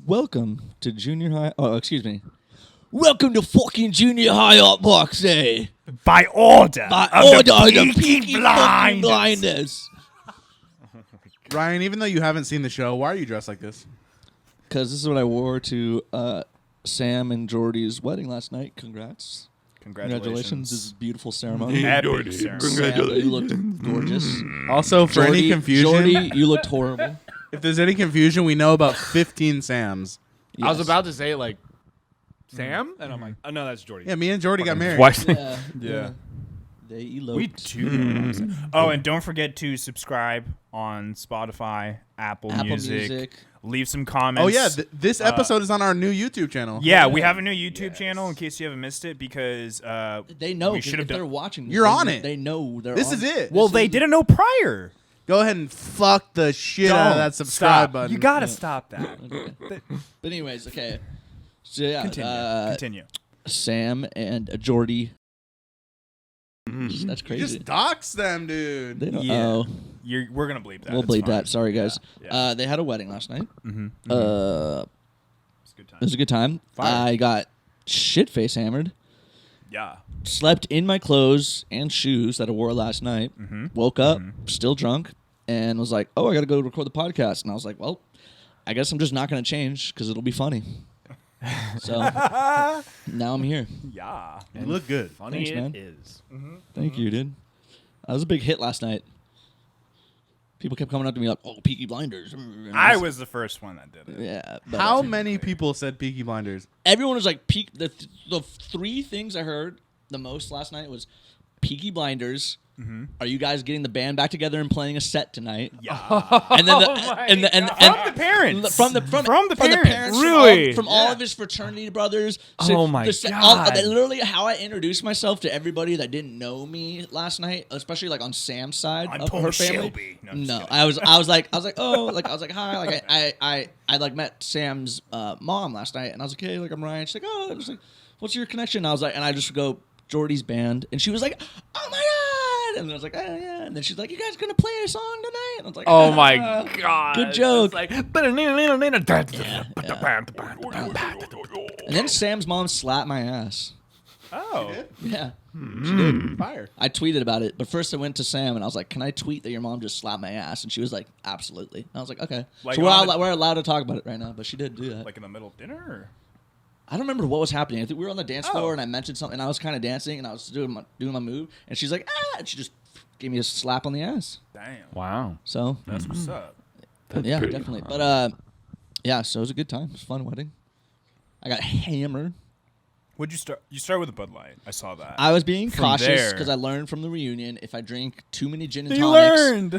Welcome to junior high. Oh, excuse me. Welcome to fucking junior high Hotbox, eh? By order of the Peaky Blinders. Ryan, even though you haven't seen the show, why are you dressed like this? Because this is what I wore to Sam and Jordy's wedding last night. Congrats. Congratulations. This is a beautiful ceremony. Jordy. Sam, you looked gorgeous. Also, for any confusion, Jordy, you looked horrible. if there's any confusion, we know about 15 Sams. Yes. I was about to say, like, Sam? And I'm like, oh, no, that's Jordy. Yeah, me and Jordy got married. What? Yeah. They eloped. We too. Oh, and don't forget to subscribe on Spotify, Apple Music. Leave some comments. Oh, yeah. This episode is on our new YouTube channel. Yeah, we have a new YouTube channel in case you haven't missed it because They know. we should have if they're done. watching this, You're on it. They know they're This on is it. Well, they didn't know prior. Go ahead and fuck the shit out of that subscribe Stop. button. You gotta stop that. Okay. But anyways, okay. So yeah, Continue. Sam and Jordy. That's You crazy. just dox them, dude. They don't. Yeah. Oh, We're gonna bleep that. we'll It's bleep fine. that. Sorry, guys. Yeah. They had a wedding last night. It's a good time. It was a good time. Fire. I got shit face hammered. Yeah. Slept in my clothes and shoes that I wore last night. Woke up, still drunk, and was like, "Oh, I got to go record the podcast." And I was like, "Well, I guess I'm just not going to change because it'll be funny." So now I'm here. Yeah. You look good. Funny Thanks, man. it is. Thank you, dude. That was a big hit last night. People kept coming up to me like, "Oh, Peaky Blinders." And I was the first one that did it. Yeah. But How many people said Peaky Blinders? everyone was like, the three things I heard the most last night was Peaky Blinders. Are you guys getting the band back together and playing a set tonight? Yeah. And then From the parents. from the parents, Really? from all of his fraternity brothers. Oh my God. Literally, how I introduced myself to everybody that didn't know me last night, especially like on Sam's side I'm of Paul her family. Shelby. No, I'm just No, kidding. I was like oh, like I was like hi, like I like met Sam's mom last night, and I was like, hey, like I'm Ryan. She's like, oh, I was like, what's your connection? I was like, and I just go Jordy's band, and she was like, oh my god, and I was like, oh yeah, and then she's like, you guys gonna play a song tonight? And I was like, Oh my god. good joke. It's like, And then Sam's mom slapped my ass. Oh. Yeah. Fire. I tweeted about it, but first I went to Sam and I was like, can I tweet that your mom just slapped my ass? And she was like, absolutely. And I was like, okay. Like so on the- we're allowed to talk about it right now, but she did do that. Like in the middle of dinner? Or? I don't remember what was happening. I think we were on the dance Oh. floor and I mentioned something and I was kind of dancing and I was doing my move and she's like, ah, and she just gave me a slap on the ass. Damn. wow. So, That's what's up. yeah, definitely. But, yeah, so it was a good time. It was a fun wedding. I got hammered. What'd you start? You started with a Bud Light. I saw that. I was being From cautious there- because I learned from the reunion if I drink too many gin and You tonics, learned.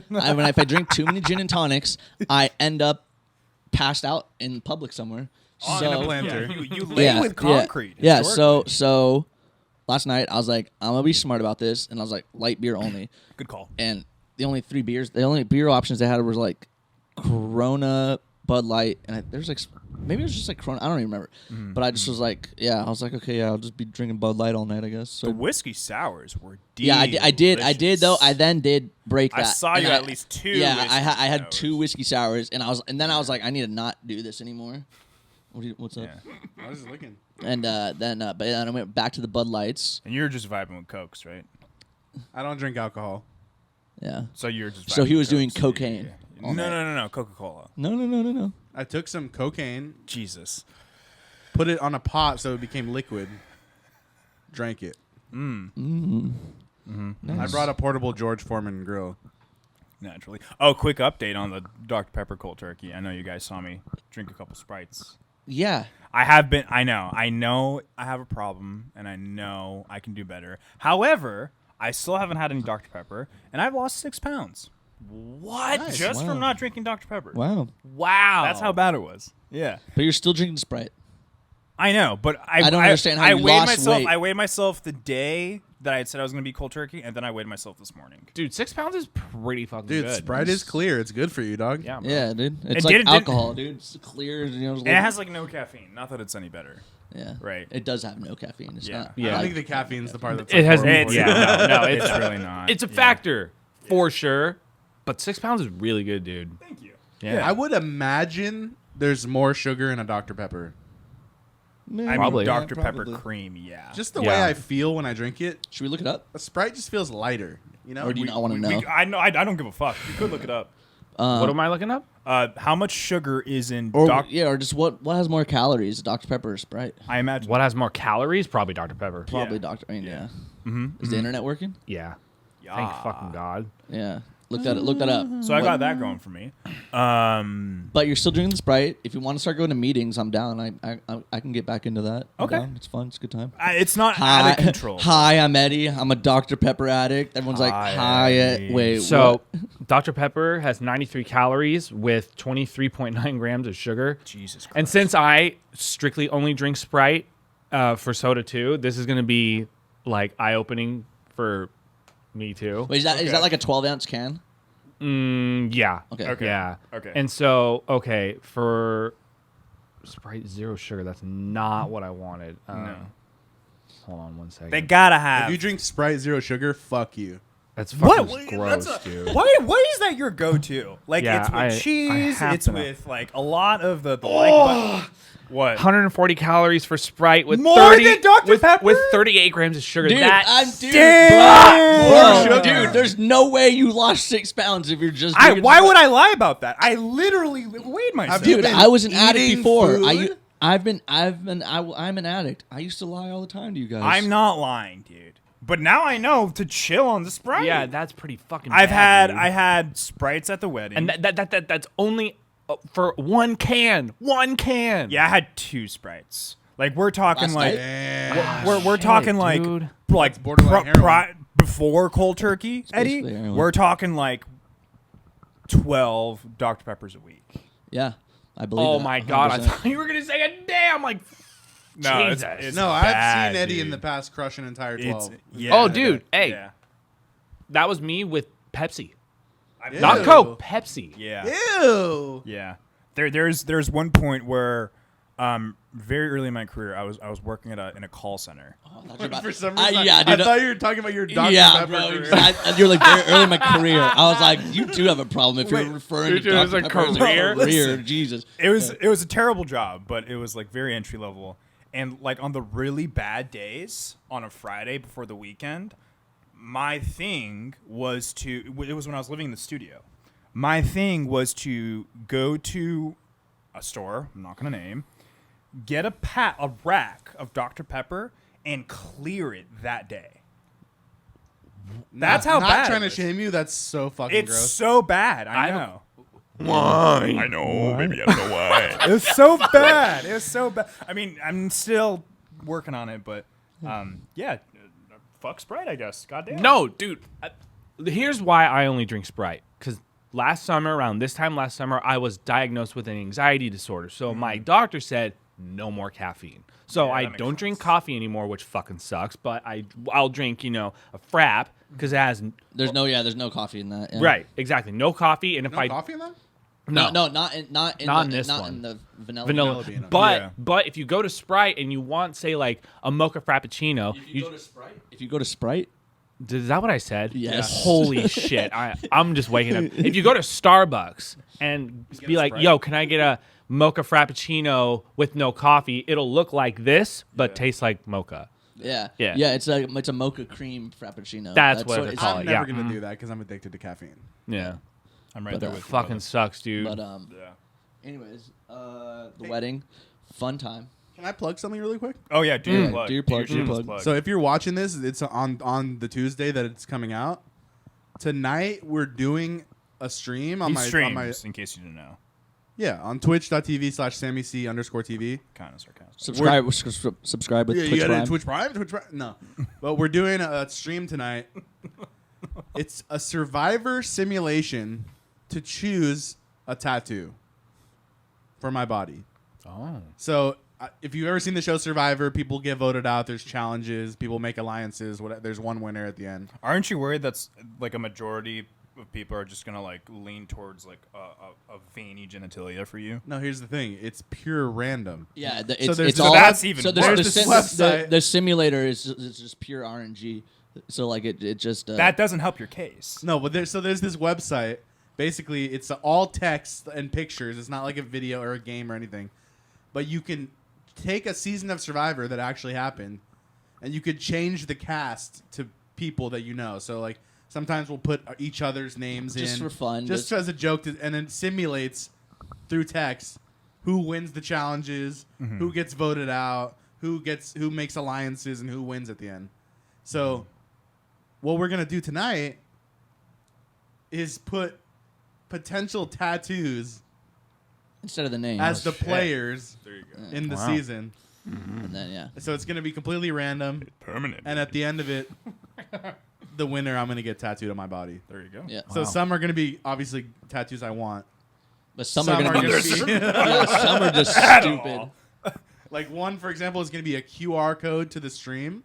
if I drink too many gin and tonics, I end up passed out in public somewhere. On so a planter. You lay with concrete. Yeah. historically. So last night I was like, I'm gonna be smart about this, and I was like, light beer only. Good call. And the only beer options they had was like Corona, Bud Light, and there's like maybe it was just like Corona. I don't even remember. But I just was like, yeah, I was like, okay, yeah, I'll just be drinking Bud Light all night, I guess. So The whiskey sours were yeah, I did though. I then did break that. I saw And you at least two. Yeah, whiskey I had sours. 2 whiskey sours, and then I was like, I need to not do this anymore. What's up? Yeah. I was just looking. And then I went back to the Bud Lights. And you were just vibing with Cokes, right? I don't drink alcohol. Yeah. So you're just. So vibing he with was doing Cokes. cocaine Yeah. all No. Coca-Cola. No. I took some cocaine, Jesus. put it on a pot so it became liquid, drank it. Nice. I brought a portable George Foreman grill. Naturally. Oh, quick update on the Dr. Pepper cold turkey. I know you guys saw me drink a couple Sprites. Yeah. I have been. I know I have a problem, and I know I can do better. However, I still haven't had any Dr. Pepper, and I've lost 6 pounds. What? Nice. Just Wow. from not drinking Dr. Pepper. Wow. Wow. That's how bad it was. Yeah. But you're still drinking Sprite. I know, but I don't understand how I you weighed lost myself. weight. I weighed myself the day that I had said I was going to be cold turkey, and then I weighed myself this morning. Dude, 6 pounds is pretty fucking Dude, good. Sprite is clear. It's good for you, dog. Yeah, bro. Yeah, dude. It's It like didn't- alcohol, dude. It's clear. And it has like no caffeine. Not that it's any better. yeah. Right. It does have no caffeine. It's Yeah. not. I Yeah. don't think the caffeine's the part that's It has. horrible for you. No, It's really not. It's a Yeah. factor for sure. But 6 pounds is really good, dude. Thank you. Yeah. I would imagine there's more sugar in a Dr. Pepper. I Probably. mean, Dr. Yeah, Pepper probably. cream, yeah. Just the Yeah. way I feel when I drink it. Should we look it up? A Sprite just feels lighter. You know? Or do you not want to know? I know. I don't give a fuck. You could look it up. What am I looking up? How much sugar is in Or Doc? or just what has more calories, Dr. Pepper or Sprite? I imagine. What has more calories? Probably Dr. Pepper. Probably Yeah. Dr. I mean, yeah. Mm-hmm. Is the internet working? Yeah. Yeah. Thank fucking God. Yeah. Look that up. So I got that going for me. But you're still drinking the Sprite. If you want to start going to meetings, I'm down. I can get back into that. I'm Okay. down. It's fun. It's a good time. It's not out of control. Hi, I'm Eddie. I'm a Dr. Pepper addict. Everyone's like, Hi, hi. Eddie. Wait, So, what? Dr. Pepper has 93 calories with 23.9 grams of sugar. Jesus Christ. And since I strictly only drink Sprite for soda too, this is going to be like eye-opening for me too. Wait, is that Okay. like a 12-ounce can? Yeah. Okay. Okay. Yeah. Okay. And so, okay, for Sprite zero sugar, that's not what I wanted. No. Hold on one second. They gotta have. If you drink Sprite zero sugar, fuck you. That's what? fucking gross, That's dude. Why is that your go-to? Like Yeah, it's with I cheese. have It's to know. with like a lot of the like. What? 140 calories for Sprite with More 30 than Dr. Pepper? with 38 grams of sugar. Dude, That's dude, Damn! bro, Sugar. dude, there's no way you lost 6 pounds if you're just. Why drinking would Sprite. I lie about that? I literally weighed myself. you Dude, been I was an addict eating before. food? I'm an addict. I used to lie all the time to you guys. I'm not lying, dude. But now I know to chill on the Sprite. yeah, that's pretty fucking. I bad, had Sprites at the wedding. dude. And that's only for one can. One can. yeah, I had 2 Sprites. Like we're talking Last like night? Damn. we're Shit, talking like dude. borderline heroin. before cold turkey, Eddie. basically heroin. We're talking like 12 Dr. Peppers a week. Yeah, I believe. Oh that, my God! I 100%. thought you were gonna say a damn like. No, Jesus. it's No, I've bad, seen Eddie dude. in the past crush an entire 12. Yeah. Oh, dude! Hey, Yeah. that was me with Pepsi, Ew. not Coke. Pepsi. Yeah. Ew. Yeah. There's one point where very early in my career I was working in a call center. Oh, I thought you were about- For some reason, yeah, I dude. thought you were talking about your Dr. Yeah, Pepper bro. career. You're like very early in my career. I was like, you do have a problem if you're referring to dude, it was Dr. a Pepper as career? career. Jesus. It was a terrible job, but it was like very entry level. And like on the really bad days on a Friday before the weekend, my thing was it was when I was living in the studio. My thing was to go to a store, I'm not going to name, get a rack of Dr. Pepper and clear it that day. That's how not bad trying it to is. shame you. That's so fucking It's gross. so bad. I I know. Why? I know. Maybe I don't know why. It was so bad. It was so bad. I mean, I'm still working on it, but yeah, fuck Sprite, I guess. Goddamn. No, dude. Here's why I only drink Sprite. Because last summer, around this time last summer, I was diagnosed with an anxiety disorder. So my doctor said no more caffeine. So Yeah, I that makes don't drink sense. coffee anymore, which fucking sucks. But I'll drink, a frap because it has There's no coffee in that. Yeah. right, exactly, no coffee. And if No I coffee in that? No, not in Not in this not one. in the vanilla. vanilla. bean. But Yeah. if you go to Sprite and you want, say, like a mocha frappuccino, If you go to Sprite, is that what I said? Yes. Holy shit! I'm just waking up. If you go to Starbucks and be like, Sprite? "Yo, can I get a mocha frappuccino with no coffee?" It'll look like this, but taste like mocha. yeah, Yeah. it's a mocha cream frappuccino. That's what it's they call I'm it, never yeah. going to do that because I'm addicted to caffeine. Yeah, I'm right But, there uh, with you. fucking brother. sucks, dude. But Yeah. anyways, the wedding, fun time. Can I plug something really quick? Oh yeah, do your plug. do your plug, Do do your shameless plug. So if you're watching this, it's on the Tuesday that it's coming out. Tonight we're doing a stream on he my streams, on my in case you didn't know. on twitch.tv/SammyC_TV. Kind of sarcastic. Subscribe with Yeah, Twitch you got Prime. it, Twitch Prime. Twitch Prime. No, but we're doing a stream tonight. It's a survivor simulation to choose a tattoo for my body. Oh, So if you've ever seen the show Survivor, people get voted out. There's challenges. People make alliances. There's one winner at the end. Aren't you worried that's like a majority of people are just gonna like lean towards like a veiny genitalia for you? No, here's the thing. It's pure random. Yeah, So it's, there's it's this- all. that's even so worse. There's this website. the simulator is just pure RNG. So like it just That doesn't help your case. No, but there's this website. basically it's all text and pictures. It's not like a video or a game or anything. But you can take a season of Survivor that actually happened, and you could change the cast to people that you know. So like sometimes we'll put each other's names Just in for fun, just as a joke, and then simulates through text who wins the challenges, who gets voted out, who makes alliances, and who wins at the end. So what we're gonna do tonight is put potential tattoos Instead of the name. as the players There you go. in the season. And then, yeah. So it's gonna be completely random, Permanent. and at the end of it, the winner I'm gonna get tattooed on my body. There you go. Yeah. So some are gonna be obviously tattoos I want. But some are going to be... be yeah, some are just stupid. like one, for example, is gonna be a QR code to the stream.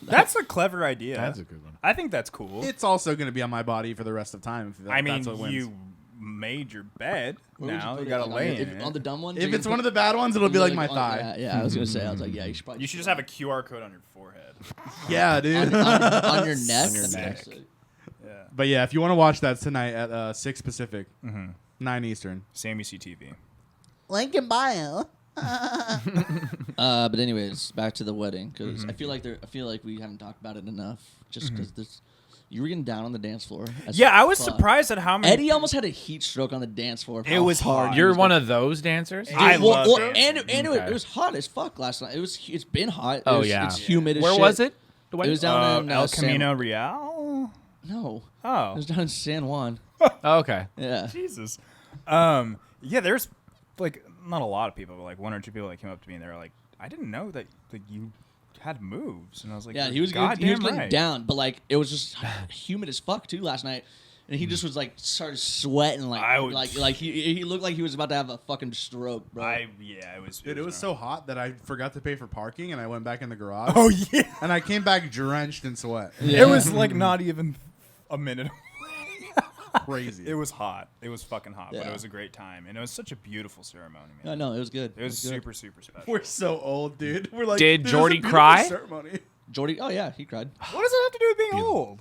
That's a clever idea. That's a good one. I think that's cool. It's also gonna be on my body for the rest of time. If I mean, that's what wins. you made your bed. Where would Now put you it? gotta Like, lay if- in it. on the dumb ones? If it's one of the bad ones, it'll be like my thigh. Yeah, I was going to say. I was like, yeah, you should probably... You should just have a QR code on your forehead. Yeah, dude. on your neck? On your That's neck. actually- Yeah. But yeah, if you want to watch that tonight at 6 Pacific, 9 Eastern. Sammy CTV. Link in bio. But anyways, back to the wedding because I feel like we haven't talked about it enough. Just because this, you were getting down on the dance floor. as Yeah, I was fuck. surprised at how many. Eddie almost had a heat stroke on the dance floor. It was hard. You're one of those dancers? I love and dancing. it was hot as fuck last night. It's been hot. Oh, It's yeah. humid as Where shit. was it? The It wedding? was down in El San- Camino Real. No, Oh, it was down in San Juan. Oh, okay. Yeah. Jesus. Yeah, there's like not a lot of people, but like one or two people that came up to me and they were like, "I didn't know that like you had moves," and I was like, Yeah, "You're he was goddamn getting right." down, but like it was just humid as fuck too last night, and he just was like started sweating I would- like he looked like he was about to have a fucking stroke, bro. It was. Dude, it was rough. so hot that I forgot to pay for parking, and I went back in the garage. Oh yeah. And I came back drenched in sweat. Yeah. It was like not even a minute. Crazy. It was hot. It was fucking hot, but Yeah. it was a great time, and it was such a beautiful ceremony, No, man. no, it was good. It was good. super, super special. We're so old, dude. We're like, Did "This is a Jordy beautiful cry?" Ceremony. Jordy, oh yeah, he cried. What does it have to do with being old?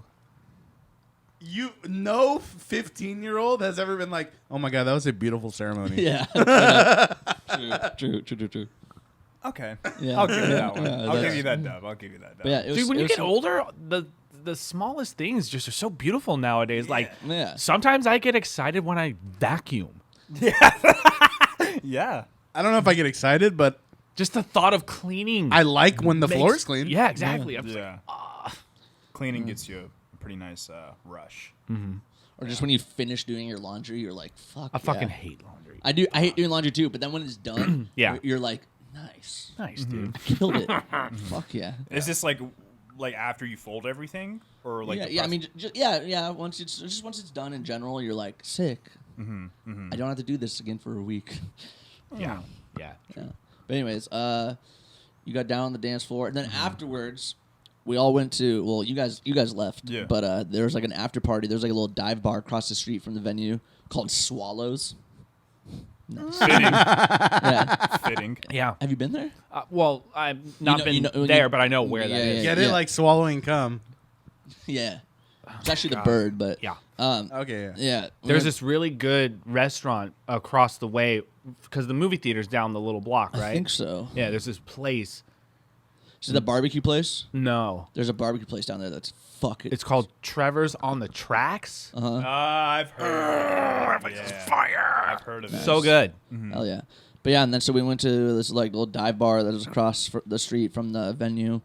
No 15-year-old has ever been like, oh my god, that was a beautiful ceremony. Yeah. True. Okay, Yeah. I'll give you that one. Yeah, I'll that's- give you that dub. I'll give you that dub. But yeah, it was, Dude, when it you was get some- older, the smallest things just are so beautiful nowadays. Like, Yeah. sometimes I get excited when I vacuum. Yeah. I don't know if I get excited, but Just the thought of cleaning. I like when the makes- floor is clean. Yeah, exactly. I'm just like, Yeah. Cleaning gets you a pretty nice rush. Or just when you finish doing your laundry, you're like, fuck. I fucking yeah. hate laundry. I hate doing laundry too, but then when it's done, Yeah. you're like, nice. Nice, dude. Killed it. Fuck yeah. Is this like after you fold everything, or like the yeah. I process- mean, yeah. Once it's done in general, you're like sick. I don't have to do this again for a week. Yeah. Yeah. Yeah. But anyways, you got down on the dance floor, and then afterwards, we all went to. Well, you guys left. Yeah. But there was like an after party. There was like a little dive bar across the street from the venue called Swallows. fitting. Yeah. Fitting. Yeah. Have you been there? Well, I've not been there, but I know where that Yeah, is. yeah. Get it like swallowing cum. Yeah. It's actually the bird, but Yeah. Okay, yeah. yeah. There's this really good restaurant across the way because the movie theater's down the little block, right? I think so. Yeah, there's this place. Is it the barbecue place? No. There's a barbecue place down there that's fucking. It's called Trevor's on the Tracks. I've heard. Yeah. Fire. I've heard of it. So good. Hell yeah. But yeah, and then so we went to this like little dive bar that was across the street from the venue.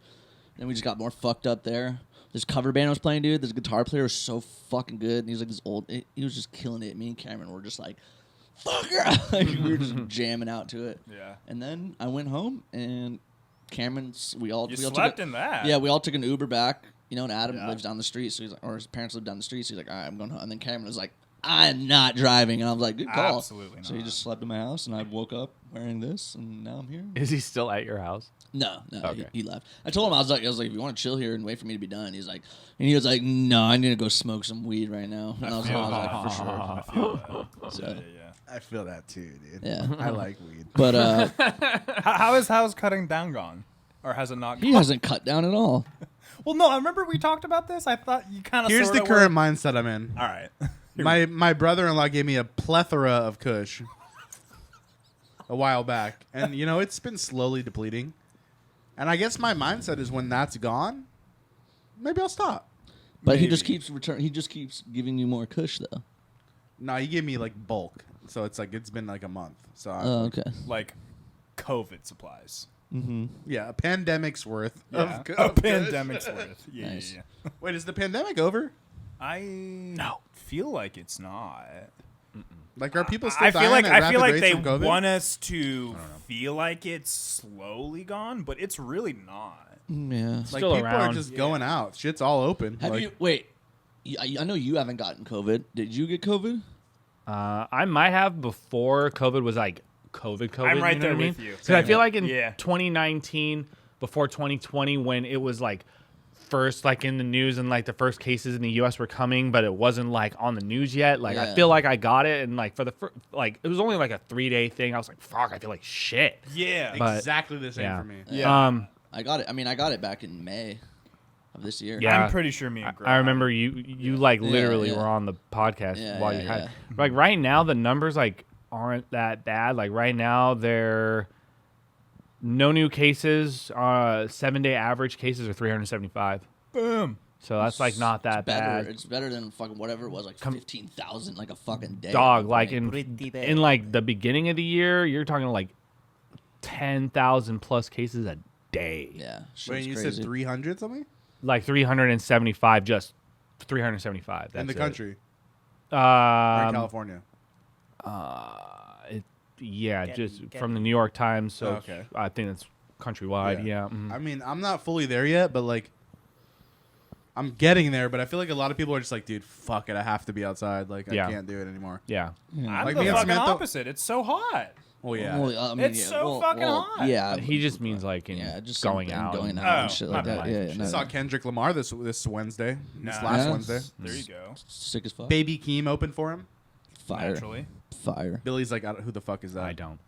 Then we just got more fucked up there. This cover band was playing, dude. This guitar player was so fucking good. And he was like this old. He was just killing it. Me and Cameron were just like, fuck yeah. Like, we were just jamming out to it. Yeah. And then I went home and Cameron's. We all You took slept a- in that. Yeah, we all took an Uber back. You know, and Adam Yeah. lives down the street, so he's like, or his parents live down the street, so he's like, all right, I'm going home. And then Cameron was like, I'm not driving, and I was like, good call. Absolutely So he not. just slept in my house, and I woke up wearing this, and now I'm here. Is he still at your house? No, Okay. he left. I told him I was like, if you want to chill here and wait for me to be done, he was like, no, I need to go smoke some weed right now. And I was like, for sure. I feel that. So, I feel that too, dude. yeah. I like weed. But How's cutting down gone? Or has it not he gone? hasn't cut down at all. Well, no, I remember we talked about this. I thought you kind of Here's the current mindset I'm in. All right. My brother-in-law gave me a plethora of Kush a while back, and it's been slowly depleting. And I guess my mindset is when that's gone, maybe I'll stop. But he just keeps He just keeps giving you more Kush though. No, he gave me like bulk, so it's like it's been like a month. So Oh, okay. Like COVID supplies. yeah, a pandemic's worth Yeah, of a Kush. pandemic's worth. Yeah, Nice. yeah. Wait, is the pandemic over? I feel like it's not. Like, are people still I dying feel like at I rapid feel like rates they from COVID? want us to feel like it's slowly gone, but it's really not. Yeah. Like, Still people are around. just going out. Shit's all open. Have Like, you wait? I know you haven't gotten COVID. Did you get COVID? I might have before COVID was like COVID. I'm right you know there what I mean? with you. Because I feel like in Yeah. 2019, before 2020, when it was like first like in the news and like the first cases in the U.S. were coming, but it wasn't like on the news yet. Like I Yeah. feel like I got it, and like for the like it was only like a 3-day thing. I was like, fuck, I feel like shit. Yeah. But- exactly the same yeah. for me. Yeah. I got it. I mean, I got it back in May of this year. Yeah. I'm pretty sure me and Greg. I remember you like literally yeah. were on the podcast Yeah, while yeah, you had yeah. like right now the numbers like aren't that bad. Like right now they're no new cases. 7-day average cases are 375. Boom. So that's like not that better. bad. It's better than fucking whatever it was, like 15,000, like a fucking day. Dog, like Pretty bad. in like the beginning of the year, you're talking like 10,000 plus cases a day. Yeah. shit's Wait, you crazy. said 300 something Like 375, just 375. That's in the it. country or in Um, California? yeah, just from the New York Times. So Okay. I think it's countrywide. Yeah. mhm. I mean, I'm not fully there yet, but like, I'm getting there. But I feel like a lot of people are just like, dude, fuck it, I have to be outside. Like, Yeah. I can't do it anymore. Yeah. I'm Like the me and fucking Samantha- opposite. It's so hot. Oh yeah. Well, I mean, It's so fucking hot. Yeah. He just means like in yeah, just going something out. going and- out Oh, and shit my like that. bad. Yeah, I no, saw Kendrick Lamar this Wednesday. This Nice. last Yeah. Wednesday. There you go. sick as fuck. Baby Keem opened for him. Fire. Naturally. Fire. Billy's like, who the fuck is that? I don't.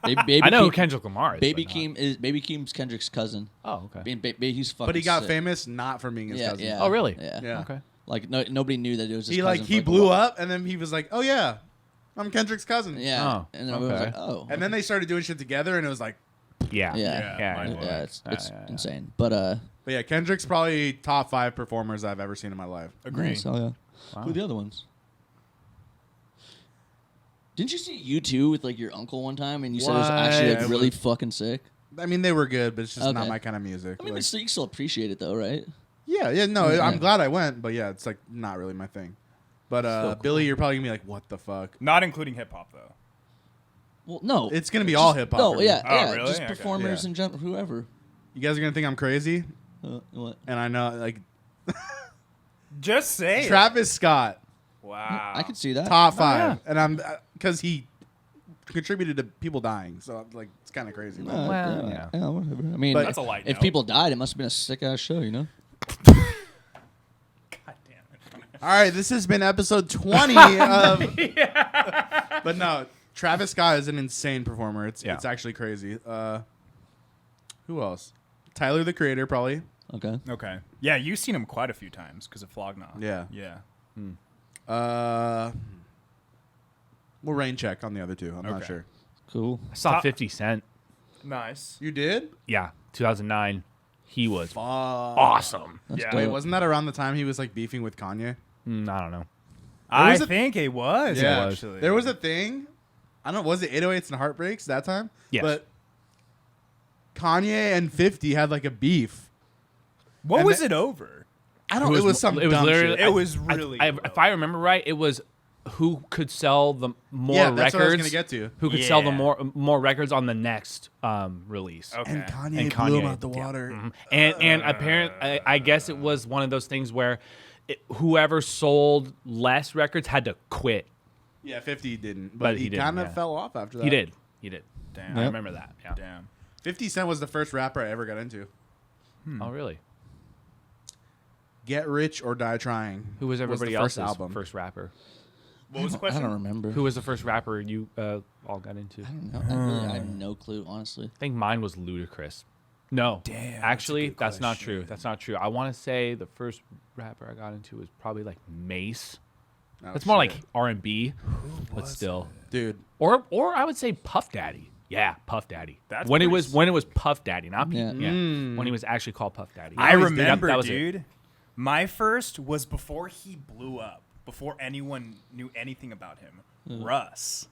Baby I know who Keem- Kendrick Lamar is. Baby but not- Keem's Kendrick's cousin. Oh, okay. He's fucking. But he got sick. famous not from being his Yeah, cousin. yeah. Oh, really? Yeah. Yeah. Okay. Like nobody knew that it was. His He cousin like for, he a blew while. up, and then he was like, "Oh yeah, I'm Kendrick's cousin." Yeah. Oh, and then everyone was okay. like, "Oh." And then they started doing shit together, and it was like, Yeah. Yeah. Yeah. mind blowing. yeah, it's Yeah. insane. But but yeah, Kendrick's probably top 5 performers I've ever seen in my life. Agree. nice, hell yeah. Wow. Who are the other ones? Didn't you see U2 with like your uncle one time, and you said it was actually What? like really fucking sick? I mean, they were good, but it's just not Okay. my kind of music. I mean, Like- but still, you still appreciate it though, right? yeah, no, Yeah. I'm glad I went, but yeah, it's like not really my thing. But cool. Billy, you're probably gonna be like, "What the fuck?" Not including hip hop though. Well, no, It's gonna be all hip hop. No, for me. yeah, Oh, yeah, really? just Okay. performers Yeah. in general, whoever. You guys are gonna think I'm crazy, What? and I know like Just say it. Travis Scott, Wow. I could see that. top 5, yeah. and I'm because he contributed to people dying, so I'm like it's kind of crazy. but- Well, yeah, yeah. whatever. I mean, But- That's a light if note. people died, it must have been a sick ass show, you know. God damn it. All right, this has been episode 20 of. But no, Travis Scott is an insane performer. It's actually crazy. Who else? Tyler the Creator, probably. Okay. Okay. Yeah, you've seen him quite a few times because of Flogna. Yeah. Yeah. We'll rain check on the other two. I'm not Okay. sure. Cool. I saw Top- 50 Cent. Nice. You did? Yeah. 2009. He was Fuck. awesome. That's Yeah. dope. Wait, wasn't that around the time he was like beefing with Kanye? I don't know. I was a- think it was. Yeah. Actually. There was a thing. I don't know. Was it 808s and Heartbreaks that time? Yes. But Kanye and 50 had like a beef. What and was the- it over? I don't know. It was some dumb shit. It was really if I remember right, it was who could sell the more Yeah, records. that's what I was gonna get to. Who could sell the Yeah. more records on the next release. Okay. And Kanye, And blew him Kanye, out the yeah. water. Mhm. And apparently, I guess it was one of those things where whoever sold less records had to quit. Yeah, 50 didn't. But, But he he didn't, kind of yeah. fell off after that. He did. He did. Damn. I remember that. Yeah. Damn. 50 Cent was the first rapper I ever got into. Oh, really? Get Rich or Die Trying. Who was everybody the first else's album. first rapper? What was the I question? don't remember. Who was the first rapper you all got into? I don't know. I have no clue, honestly. I think mine was Ludacris. No, Damn, that's a actually, good that's not question. true. That's not true. I want to say the first rapper I got into was probably like Mace. Oh, It's more shit. like R&B, but still. dude. Or I would say Puff Daddy. Yeah, Puff Daddy. That's when it pretty was Puff Daddy, not P. Yeah. Yeah. When he was actually called Puff Daddy. I always did. remember, That was it. dude. My first was before he blew up, before anyone knew anything about him. Russ.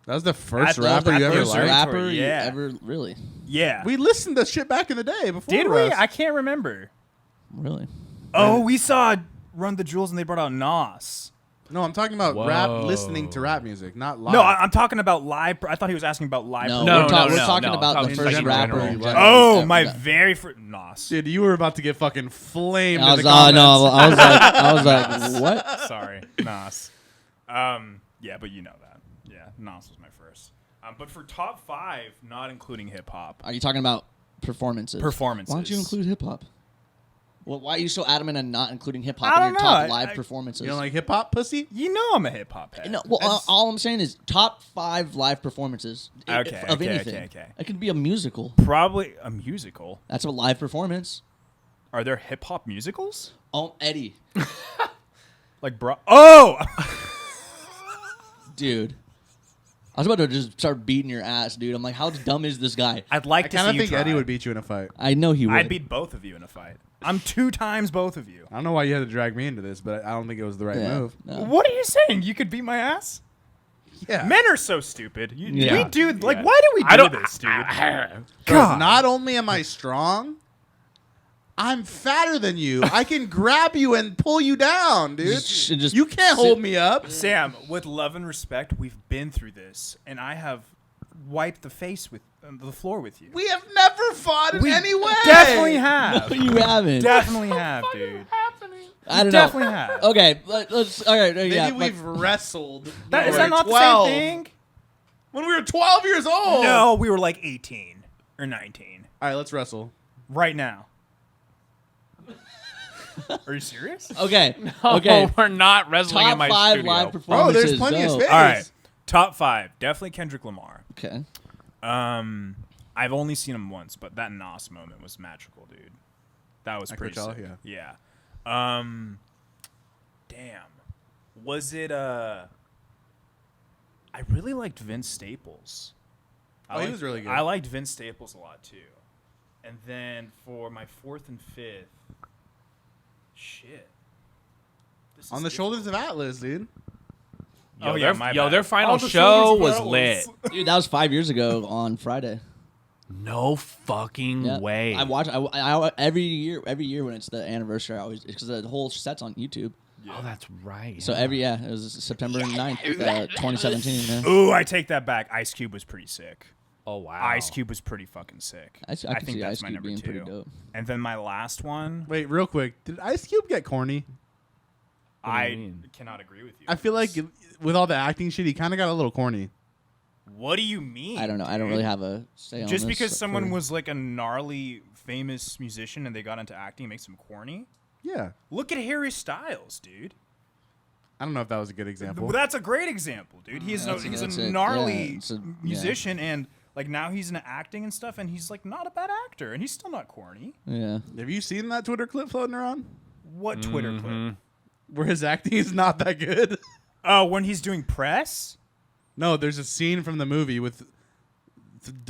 That was the first That was rapper my you ever first liked. rapper Yeah. you ever really? Yeah. We listened to shit back in the day before. Did we? Russ. I can't remember. Really? Oh, we saw Run the Jewels and they brought out Nas. No, I'm talking about rap. Whoa. Listening to rap music, not live. No, I'm talking about live. I thought he was asking about live. No, No, we're, no, we're no, talking no. about the Talking first like in rapper. general. in general. Oh, Yeah, my yeah. very first Nas. Dude, you were about to get fucking flamed. I in was, the comments. no, I was like, what? Sorry, Nas. Yeah, but you know that. Yeah, Nas was my first. But for top 5, not including hip hop. Are you talking about performances? Performances. Why don't you include hip hop? Well, why are you so adamant on not including hip hop I in your don't top know. live I- performances? You don't like hip hop, pussy? You know I'm a hip hop head. No, well, That's- all I'm saying is top 5 live performances Okay, of okay, anything. okay. It could be a musical. Probably a musical. That's a live performance. Are there hip hop musicals? Oh, Eddie, Like, bro. Oh! dude. I was about to just start beating your ass, dude. I'm like, how dumb is this guy? I'd like I to kind see of you think try. Eddie would beat you in a fight. I know he would. I'd beat both of you in a fight. I'm 2 times both of you. I don't know why you had to drag me into this, but I don't think it was the right Yeah. move. No. What are you saying? You could beat my ass? Yeah. Men are so stupid. Yeah. We do like. Yeah. Why do we do I don't. this, dude? God. Not only am I strong, I'm fatter than you. I can grab you and pull you down, dude. Just You can't sit- hold me up. Sam, with love and respect, we've been through this, and I have wiped the face with the floor with you. We have never fought in We any way. definitely have. You haven't. Definitely have, dude. I don't Definitely know. have. Okay, let's. All right, Maybe yeah. we've wrestled. Is when that we were not 12. the same thing? When we were 12 years old. No, we were like 18 or 19. All right, let's wrestle. Right now. Are you serious? Okay. Oh, Okay. we're not wrestling Top in my 5 studio. live Oh, performances. there's plenty of go. space. All right. Top 5. Definitely Kendrick Lamar. Okay. I've only seen him once, but that Nas moment was magical, dude. That was At pretty Coachella, sick. yeah. Damn. Was it I really liked Vince Staples. Oh, he was really good. I liked Vince Staples a lot too. And then for my 4th and 5th, shit. This On is the shoulders of Atlas, dude. Oh, yeah, my bad. their final On the show shoulders was of lit. Atlas. Dude, that was 5 years ago on Friday. No fucking Yeah. way. I watch. I every year when it's the anniversary, I always because the whole set's on YouTube. Oh, that's right. So it was September 9th, 2017. Man. Ooh, I take that back. Ice Cube was pretty sick. Oh wow. Ice Cube was pretty fucking sick. I can think see that's Ice my Cube number being 2. pretty dope. And then my last one, Wait, real quick. Did Ice Cube get corny? What do you I mean? cannot agree with you. I feel like with all the acting shit, he kind of got a little corny. What do you mean? I don't know. I don't dude? really have a say on Just this because someone for- was like a gnarly, famous musician and they got into acting makes them corny. Yeah. Look at Harry Styles, dude. I don't know if that was a good example. Well, that's a great example, dude. He's That's a it. gnarly Yeah, it's a- musician, and like now he's into acting and stuff, and he's like not a bad actor, and he's still not corny. Yeah. Have you seen that Twitter clip floating around? What Twitter Mm-hmm. clip? Where his acting is not that good? Oh, when he's doing press. No, there's a scene from the movie with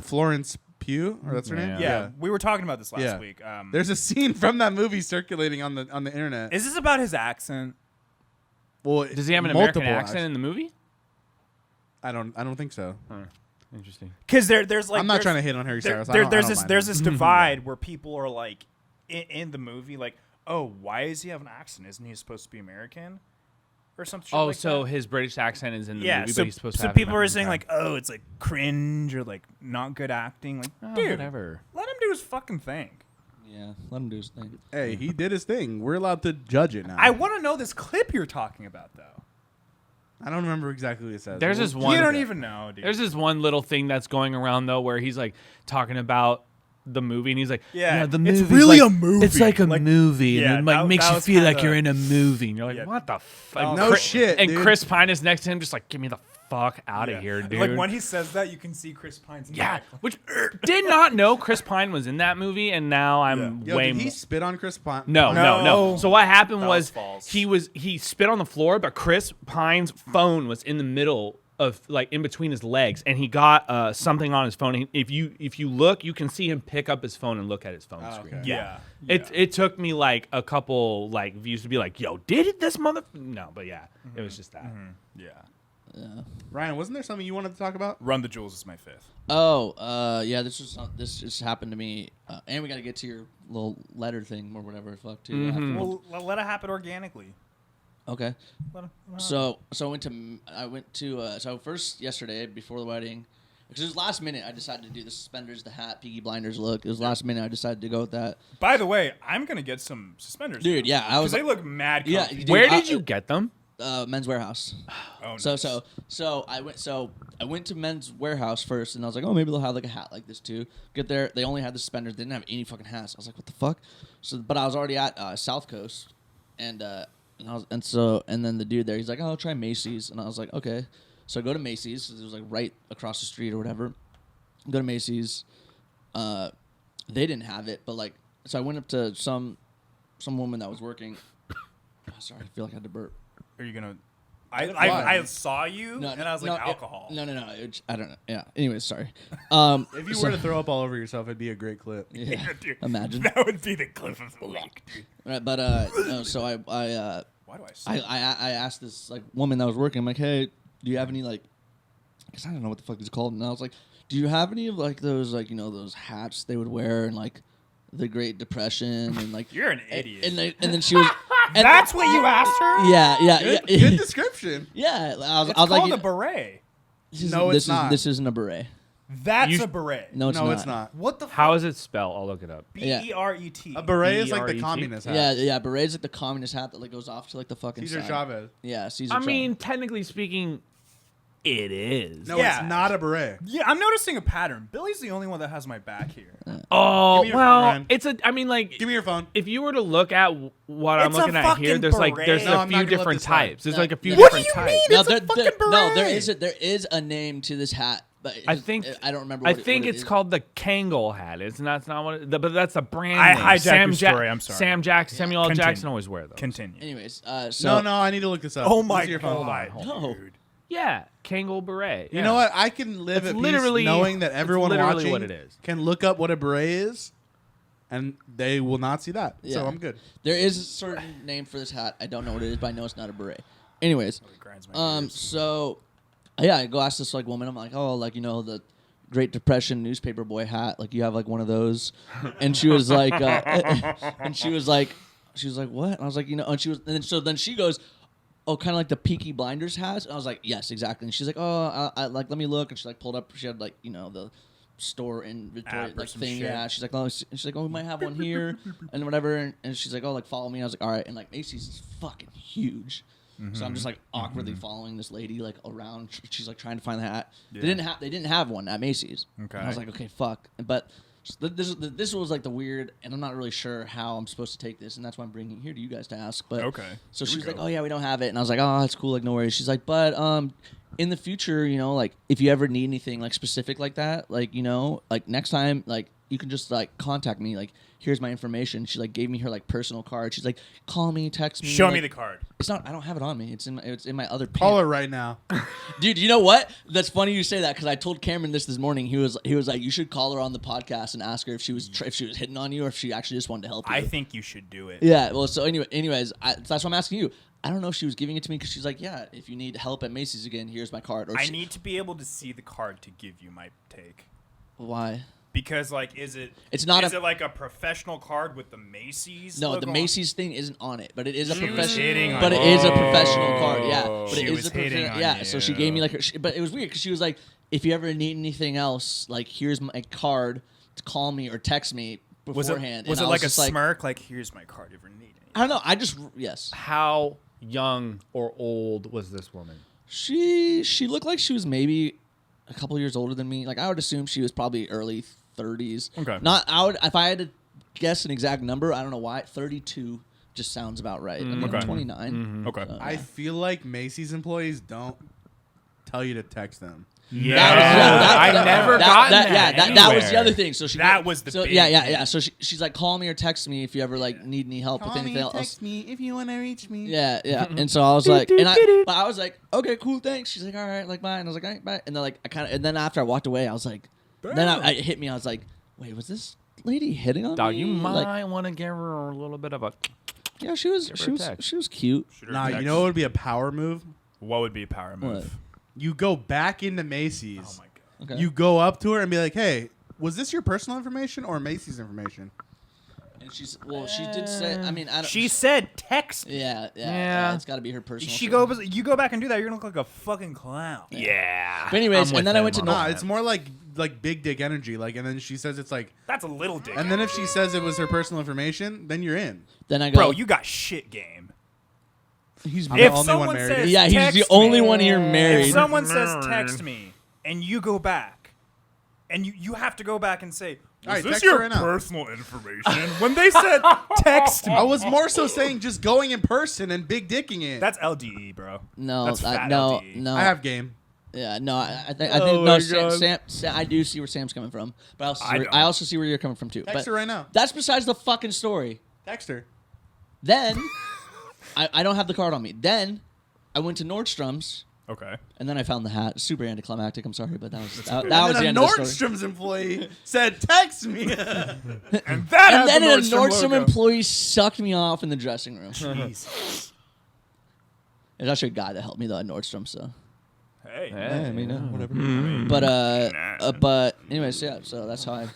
Florence Pugh, or that's her name? Yeah, we were talking about this last Yeah. week. There's a scene from that movie circulating on the internet. Is this about his accent? Well, Does he have an American multiple accent in the movie? I don't think so. Interesting. Because there's like I'm not there's- trying to hit on Harry there- Styles. I there- don't- I there's don't this mind there's him. this divide where people are like in the movie like, oh, why does he have an accent? Isn't he supposed to be American or something? Oh, like so that? his British accent is in the yeah. movie, So, but he's supposed to so have people an are American saying like, accent. oh, it's like cringe or like not good acting. Like, Oh, dude, whatever. let him do his fucking thing. Yeah. Let him do his thing. Hey, he did his thing. We're allowed to judge it now. I want to know this clip you're talking about though. I don't remember exactly what it says. There's this one. You don't even know, dude. There's this one little thing that's going around though, where he's like talking about the movie, and he's like, Yeah, the it's movie's really like, a movie. It's like a Like, movie, yeah, and it like that- makes that you was feel like kinda- you're in a movie, and you're like, Yeah. what the That fuck? was No shit, And dude. Chris Pine is next to him, just like, give me the fuck out of Yeah. here, dude. Like when he says that, you can see Chris Pine's yeah, neck. which did not know Chris Pine was in that movie, and now I'm Yo, way did he more. spit on Chris Pine? No. No. So what happened That was false. he spit on the floor, but Chris Pine's phone was in the middle of like in between his legs, and he got something on his phone. And if you look, you can see him pick up his phone and look at his phone screen. okay. Yeah. It took me like a couple like views to be like, yo, did it this mother? No, but yeah, it was just that. Yeah. Yeah. Ryan, wasn't there something you wanted to talk about? Run the Jewels is my fifth. Oh, yeah. This just happened to me, and we got to get to your little letter thing or whatever. Fuck too. afterwards. Well, let it happen organically. Okay. Let it So I went to so first yesterday before the wedding, because it was last minute. I decided to do the suspenders, the hat, Peaky Blinders look. It was last minute. I decided to go with that. By the way, I'm gonna get some suspenders, Dude, yeah, I was because they look mad. yeah. Comfy. Dude, Where did you get them? Men's Warehouse. Oh, So nice. I went to Men's Warehouse first, and I was like, oh, maybe they'll have like a hat like this too. Get there, they only had the suspenders. They didn't have any fucking hats. I was like, what the fuck? But I was already at South Coast, and then the dude there, he's like, oh, try Macy's, and I was like, okay. So I go to Macy's. It was like right across the street or whatever. Go to Macy's. They didn't have it, but like, so I went up to some woman that was working. Oh, sorry, I feel like I had to burp. Are you gonna? Why? I saw you, No, and I was like, no, alcohol. No. I don't know. Yeah. Anyways, sorry. If you were to throw up all over yourself, it'd be a great clip. yeah, Dude, imagine. that would be the clip of the week, dude. Right, but no, so Why do I say? I asked this like woman that was working. I'm like, hey, do you have any like? Because I don't know what the fuck it's called. And I was like, do you have any of like those like those hats they would wear in like the Great Depression and like You're an idiot. and then she was. And That's what you asked her. Yeah. Good description. Yeah, I was It's like, called a beret. No, it's not. This isn't a beret. That's You- a beret. No, it's No, not. it's not. What the? How is it spelled? I'll look it up. B-E-R-E-T. A beret is like the BRET? communist hat. Yeah. Beret's like the communist hat that like goes off to like the fucking Cesar side. Chavez. Yeah, Caesar. I Chavez. mean, technically speaking, it is. No, Yeah. it's not a beret. Yeah, I'm noticing a pattern. Billy's the only one that has my back here. Oh Give me your phone, well, Ryan. it's a. I mean, like, Give me your phone. if you were to look at what I'm It's a looking at here, fucking there's like beret. there's No, a I'm not few gonna let different this slide. types. There's No, like a few no. What do different you types. mean? It's a fucking no, beret. there is a name to this hat, but I think I don't remember. I What think what it it's is. called the Kangol hat. It's not. It's not what. But that's a brand. I name. hijacked your story, I'm sorry. Samuel L. Continue. Jackson always wear those. Continue. Anyways, so No, I need to look this up. Oh my Use your phone. god, No. dude. Yeah, Kangol beret. You know what? I can live It's at literally- peace knowing that it's everyone literally watching what it is. can look up what a beret is, and they will not see that. Yeah. So I'm good. there is a certain name for this hat. I don't know what it is, but I know it's not a beret. Anyways, It grinds my gears. so yeah, I go ask this like woman. I'm like, oh, like the Great Depression newspaper boy hat. Like you have like one of those, and she was like, and she was like, what? And I was like, and she was, and then she goes, oh, kind of like the Peaky Blinders hat. And I was like, yes, exactly. And she's like, oh, I like, let me look. And she like pulled up. She had like the store inventory App or like some thing. shit. Yeah. She's like, we might have one here and whatever. And she's like, oh, like follow me. I was like, all right. And like Macy's is fucking huge. So I'm just like awkwardly following this lady like around. She's like trying to find the hat. Yeah. They didn't have one at Macy's. Okay. And I was like, okay, fuck. But this was like the weird, and I'm not really sure how I'm supposed to take this, and that's why I'm bringing it here to you guys to ask. But Okay. So Here we she's like, go. oh yeah, we don't have it, and I was like, oh, that's cool, like no worries. She's like, but in the future, like if you ever need anything like specific like that, like like next time, like you can just like contact me, like here's my information. She like gave me her like personal card. She's like, call me, text me. Show like, me the card. It's not. I don't have it on me. It's in my other. Call pant. her right now. Dude, you know what? That's funny you say that because I told Cameron this morning. He was like, you should call her on the podcast and ask her if she was hitting on you or if she actually just wanted to help you. I think you should do it. Yeah. Well, so anyways, that's why I'm asking you. I don't know if she was giving it to me because she's like, yeah, if you need help at Macy's again, here's my card. Or I need to be able to see the card to give you my take. Why? Because like, is it like a professional card with the Macy's? No, logo the on? Macy's thing isn't on it, but it is a She was professional. hitting on But it you. is a professional card. Yeah, but She it was is a hitting professional. on Yeah, so she gave me you. like, but it was weird because she was like, if you ever need anything else, like here's my card to call me or text me beforehand. Was And it I like a just smirk? Like, here's my card. If you ever need it. I don't know. I just yes. How young or old was this woman? She looked like she was maybe a couple years older than me. Like I would assume she was probably early 30s. Okay. Not I would if I had to guess an exact number. I don't know why 32 just sounds about right. I mean, Okay. I'm 29. Okay. So, I feel like Macy's employees don't tell you to text them. I never got that. Yeah, that was the other thing. So That was the big yeah. So she's like, call me or text me if you ever like need any help with anything else. Text me if you want to reach me. Yeah. And so I was like, but I was like, okay, cool, thanks. She's like, all right, like bye. And I was like, all right, bye. And then like and then after I walked away, I was like, then it hit me. I was like, wait, was this lady hitting on Dog, me? you Like, might want to give her a little bit of a. yeah, she was cute. Nah, you know what would be a power move? What would be a power move? What? You go back into Macy's. Oh my god. Okay. You go up to her and be like, hey, was this your personal information or Macy's information? And she did say. I mean, I don't. She said text. Yeah. It's got to be her personal. She shit. goes. You go back and do that. You're gonna look like a fucking clown. Yeah. But anyways, and then I went to Nah, it's more like big dick energy. Like, and then she says it's like, That's a little dick. and then if she says it was her personal information, then you're in. Then I go, Bro, you got shit game. he's I'm If the only someone one married. says yeah, he's the text only me, one here If married. someone says text me and you go back, and you have to go back and say, All right, is this text her your right now. personal information? When they said text me, I was more so saying just going in person and big dicking it. that's LDE, bro. No, That's fat no, LDE. no. I have game. Yeah, no. I think Oh no. my Sam, God. I do see where Sam's coming from, but I don't. I also see where you're coming from too. Text But her right now. that's besides the fucking story. Text her. Then I don't have the card on me. Then I went to Nordstrom's Okay. and then I found the hat. Super anticlimactic. I'm sorry, but that was that And was then the a end of the story. Nordstrom's employee said, text me. And that And had then the a Nordstrom logo. employee sucked me off in the dressing room. Jesus. There's actually a guy that helped me though at Nordstrom, so. Hey. I mean, whatever. Mm. But anyways, yeah. So that's how I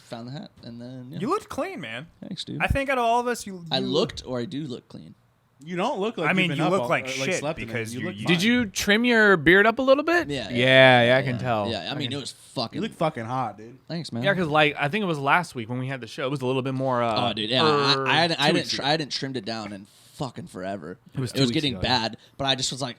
found the hat, and then yeah. You looked clean, man. Thanks, dude. I think out of all of us, I looked, or I do look clean. You don't look like I mean, you've you been up look all- like or, shit slept in it. because you you- look you- fine. Did you trim your beard up a little bit? Yeah, Yeah, I can tell. Yeah, I mean, it was fucking. You look fucking hot, dude. Thanks, man. Yeah, because like I think it was last week when we had the show. It was a little bit more. oh, dude, yeah, I hadn't trimmed it down in fucking forever. It was was, 2 weeks getting ago, bad, but I just was like,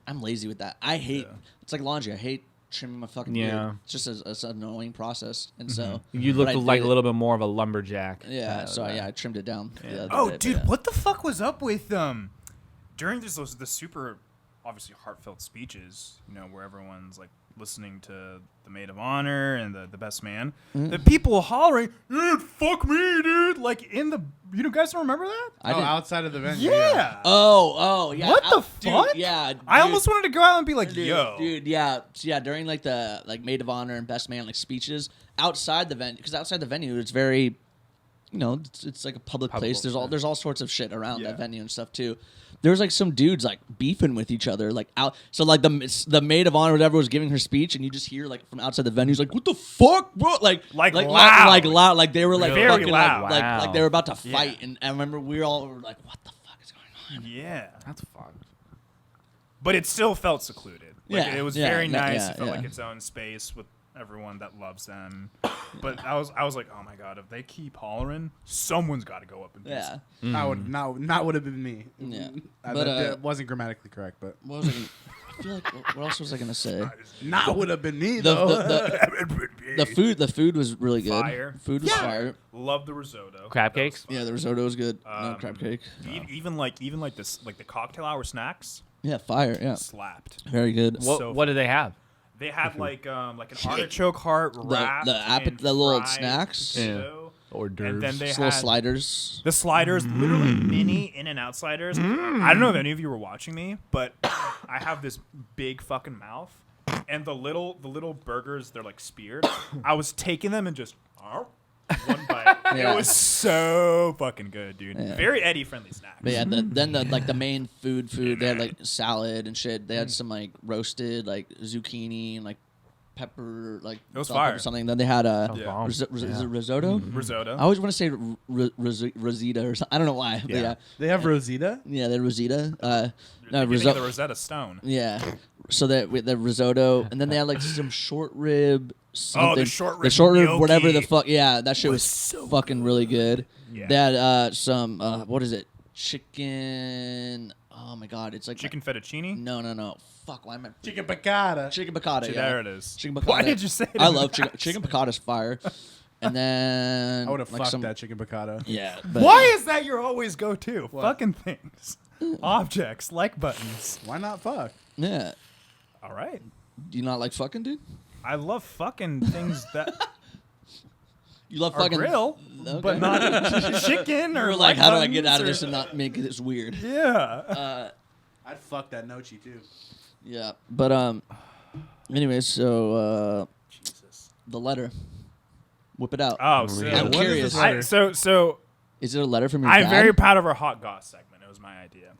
I'm lazy with that. I hate. It's like laundry. I hate trimming my fucking Yeah. beard. It's just an annoying process, and so You but looked I like did a it. little bit more of a lumberjack. Yeah, so yeah, I trimmed it down. the other Oh, day, dude, but, yeah. what the fuck was up with during the super obviously heartfelt speeches, you know, where everyone's like listening to the maid of honor and the best man, the people hollering, dude, fuck me, dude, like in the, you know, guys don't remember that? I didn't- outside of the venue. Yeah. Oh, yeah. What the dude, fuck? Yeah, I dude. almost wanted to go out and be like, Dude, yo. dude, yeah, so yeah. During like the maid of honor and best man like speeches outside the venue, because outside the venue it's very, you know, it's like a public place. There's all sorts of shit around that venue and stuff too. There was like some dudes like beefing with each other, like out. So like the maid of honor, or whatever, was giving her speech, and you just hear like from outside the venue, like, "What the fuck, bro?" Like loud. loud, like they were like Very fucking loud. like they were about to Yeah. fight, and I remember we all were like, "What the fuck is going on?" Yeah. That's fucked. But it still felt secluded. Like, Yeah, it was yeah, very no, nice. yeah, It felt yeah. like its own space with everyone that loves them. But I was like, oh my god, if they keep hollering, someone's got to go up and do Yeah. something. I would not would have been me. Yeah. But But, it wasn't grammatically correct, but What was I? I feel like what else was I gonna say? not would have been me The, though. the food was really good. Fire. Food was fire. Love the risotto. Crab That was cakes? fun. Yeah, the risotto was good. No crab cake. Even like this, like the cocktail hour snacks Yeah, fire. Yeah, slapped. very good. What did they have? They had like an artichoke heart wrapped in the little fried snacks? risotto. Hors And d'oeuvres. then they Just little had sliders. the sliders, literally mini In-N-Out sliders. I don't know if any of you were watching me, but I have this big fucking mouth, and the little burgers, they're like speared. I was taking them and just one bite. Yeah. It was so fucking good, dude. Yeah. Very Eddie friendly snack. But yeah, then the main food they had like salad and shit. They had some like roasted like zucchini and like pepper like It was bell pepper fire. something. Then they had Sounds bomb. is it risotto? Risotto. I always want to say Rosita or something. I don't know why. But yeah, They have Rosita. yeah, they're Rosita. No, You're thinking of the risotto. Rosetta Stone. Yeah. So that with the risotto, and then they had like some short rib. Something. short The rib short rib, gnocchi whatever the fuck. Yeah, that shit was so fucking really good. Yeah. They had some. What is it? Chicken. Oh my god, it's like Chicken fettuccine. No. Fuck, why am I? Chicken piccata. Chicken piccata. See, Yeah. there it is. Chicken piccata. Why did you say it? I in love that? chicken piccata's fire. And then I would have like fucked some, that chicken piccata. Yeah. But, Why is that your always go-to? Fucking things, objects, like buttons. Why not fuck? Yeah. All right. Do you not like fucking, dude? I love fucking things that You love are fucking grill, Okay. but not chicken or Or like, how do I get buttons out of or- this and not make this weird? Yeah. I'd fuck that Nochi too. Yeah, but anyways, so Jesus. the letter, whip it out. Oh, so I'm what is curious. this letter? so Is it a letter from your I'm dad? very proud of our hot goss segment. It was my idea.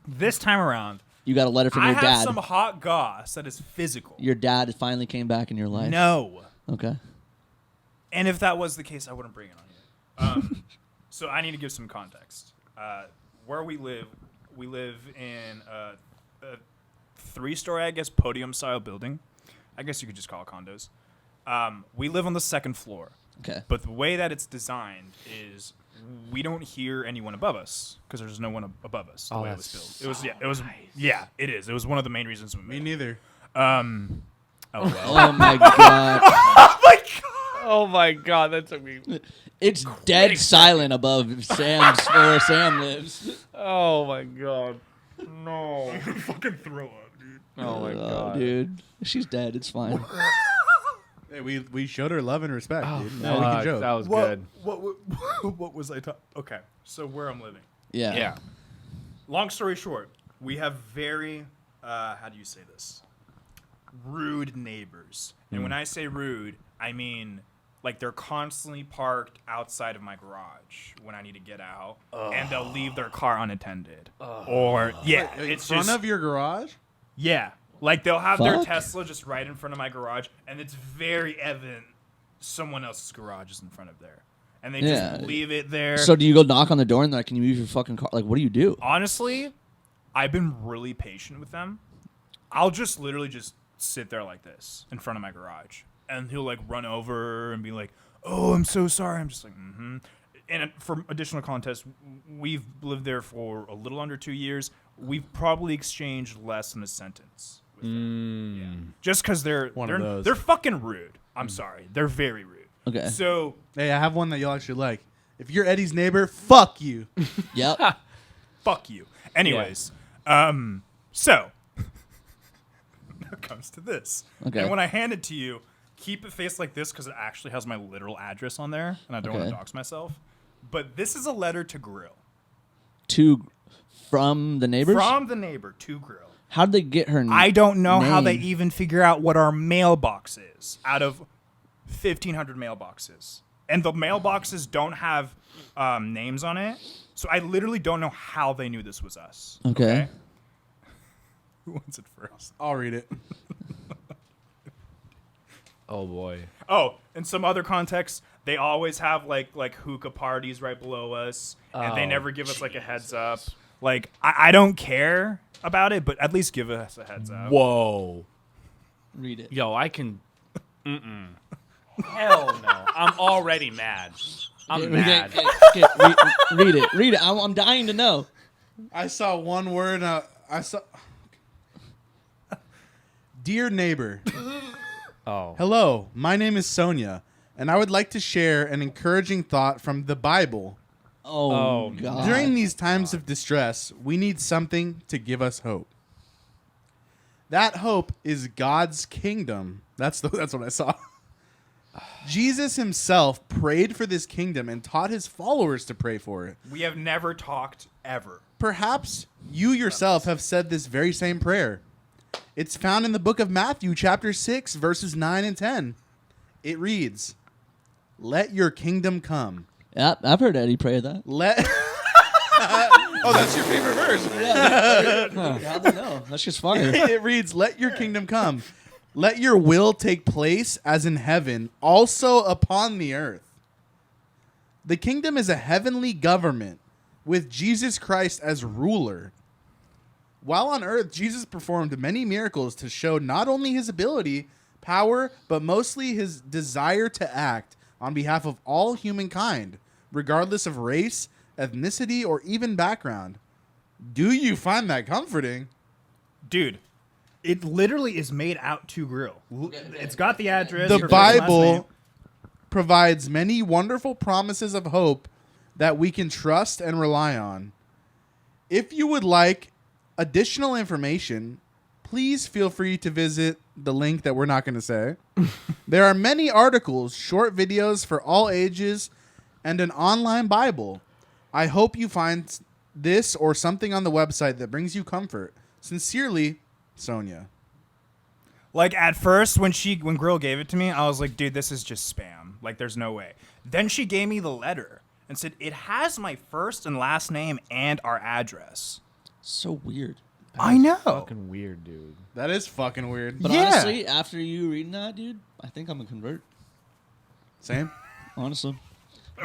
This time around, You got a letter from I your have dad. some hot goss that is physical. Your dad finally came back in your life. No. Okay. And if that was the case, I wouldn't bring it on here. So I need to give some context. Where we live in a 3-story, I guess, podium-style building. I guess you could just call it condos. We live on the 2nd floor. Okay. But the way that it's designed is we don't hear anyone above us because there's no one above us. The way it was built. It was it is. It was one of the main reasons we Me moved. neither. Oh well. Oh my god. Oh my god, that took me. It's dead silent above Sam's where Sam lives. Oh my god. No. fucking throw up, dude. Oh my Oh, god. dude. She's dead. It's fine. Hey, we showed her love and respect, Oh, dude. Now we can fuck, joke. that was good. What was I talking? Okay, so where I'm living. Yeah. Yeah. Long story short, we have very how do you say this? Rude neighbors. And when I say rude, I mean like they're constantly parked outside of my garage when I need to get out, and they'll leave their car unattended. Or yeah, In it's front just of your garage? yeah, like they'll have their Fuck. Tesla just right in front of my garage, and it's very evident someone else's garage is in front of there, and they Yeah. just leave it there. So do you go knock on the door and they're like, can you move your fucking car? Like, what do you do? Honestly, I've been really patient with them. I'll just literally just sit there like this in front of my garage, and he'll like run over and be like, "Oh, I'm so sorry." I'm just like, "Mm-hmm." And for additional context, we've lived there for a little under 2 years. We've probably exchanged less than a sentence with them. Yeah. Just because they're One of those. they're fucking rude. I'm sorry, they're very rude. Okay. So Hey, I have one that you'll actually like. If you're Eddie's neighbor, fuck you. Yep. fuck you. Anyways, so now it comes to this. Okay. And when I hand it to you, keep it faced like this because it actually has my literal address on there, and I don't want Okay. to dox myself. But this is a letter to Grill. From the neighbors? From the neighbor to Grill. How did they get her I don't know how they name? even figure out what our mailbox is out of 1,500 mailboxes. And the mailboxes don't have names on it. So I literally don't know how they knew this was us. Okay. Who wants it first? I'll read it. Oh boy. Oh, in some other context, they always have like hookah parties right below us, and they Oh, never give us like a heads up. Like I don't care about it, but at least give us a heads up. Whoa. Read it. Yo, I can. Hell no. I'm already mad. I'm mad. Read it. Read it. I'm dying to know. I saw one word. I saw. Dear neighbor, Oh. hello. My name is Sonia, and I would like to share an encouraging thought from the Bible. Oh, Oh, God. During these times of distress, we need something to give us hope. That hope is God's kingdom. That's what I saw. Jesus himself prayed for this kingdom and taught his followers to pray for it. We have never talked ever. Perhaps you yourself have said this very same prayer. It's found in the book of Matthew, chapter 6, verses 9 and 10. It reads, "Let your kingdom come." Yep, I've heard Eddie pray that. Oh, that's your favorite verse. How'd they know? That's just fire. It reads, "Let your kingdom come. Let your will take place as in heaven, also upon the earth." The kingdom is a heavenly government with Jesus Christ as ruler. While on earth, Jesus performed many miracles to show not only his ability, power, but mostly his desire to act on behalf of all humankind, regardless of race, ethnicity, or even background. Do you find that comforting? Dude, it literally is made out to Grill. It's got the address. The your first and last name. Bible provides many wonderful promises of hope that we can trust and rely on. If you would like additional information, please feel free to visit the link that we're not going to say. There are many articles, short videos for all ages, and an online Bible. I hope you find this or something on the website that brings you comfort. Sincerely, Sonia. Like at first when Grill gave it to me, I was like, dude, this is just spam. Like there's no way. Then she gave me the letter and said, it has my first and last name and our address. So weird. I know. Fucking weird, dude. That is fucking weird. But Yeah. honestly, after you reading that, dude, I think I'm gonna convert. Same. Honestly.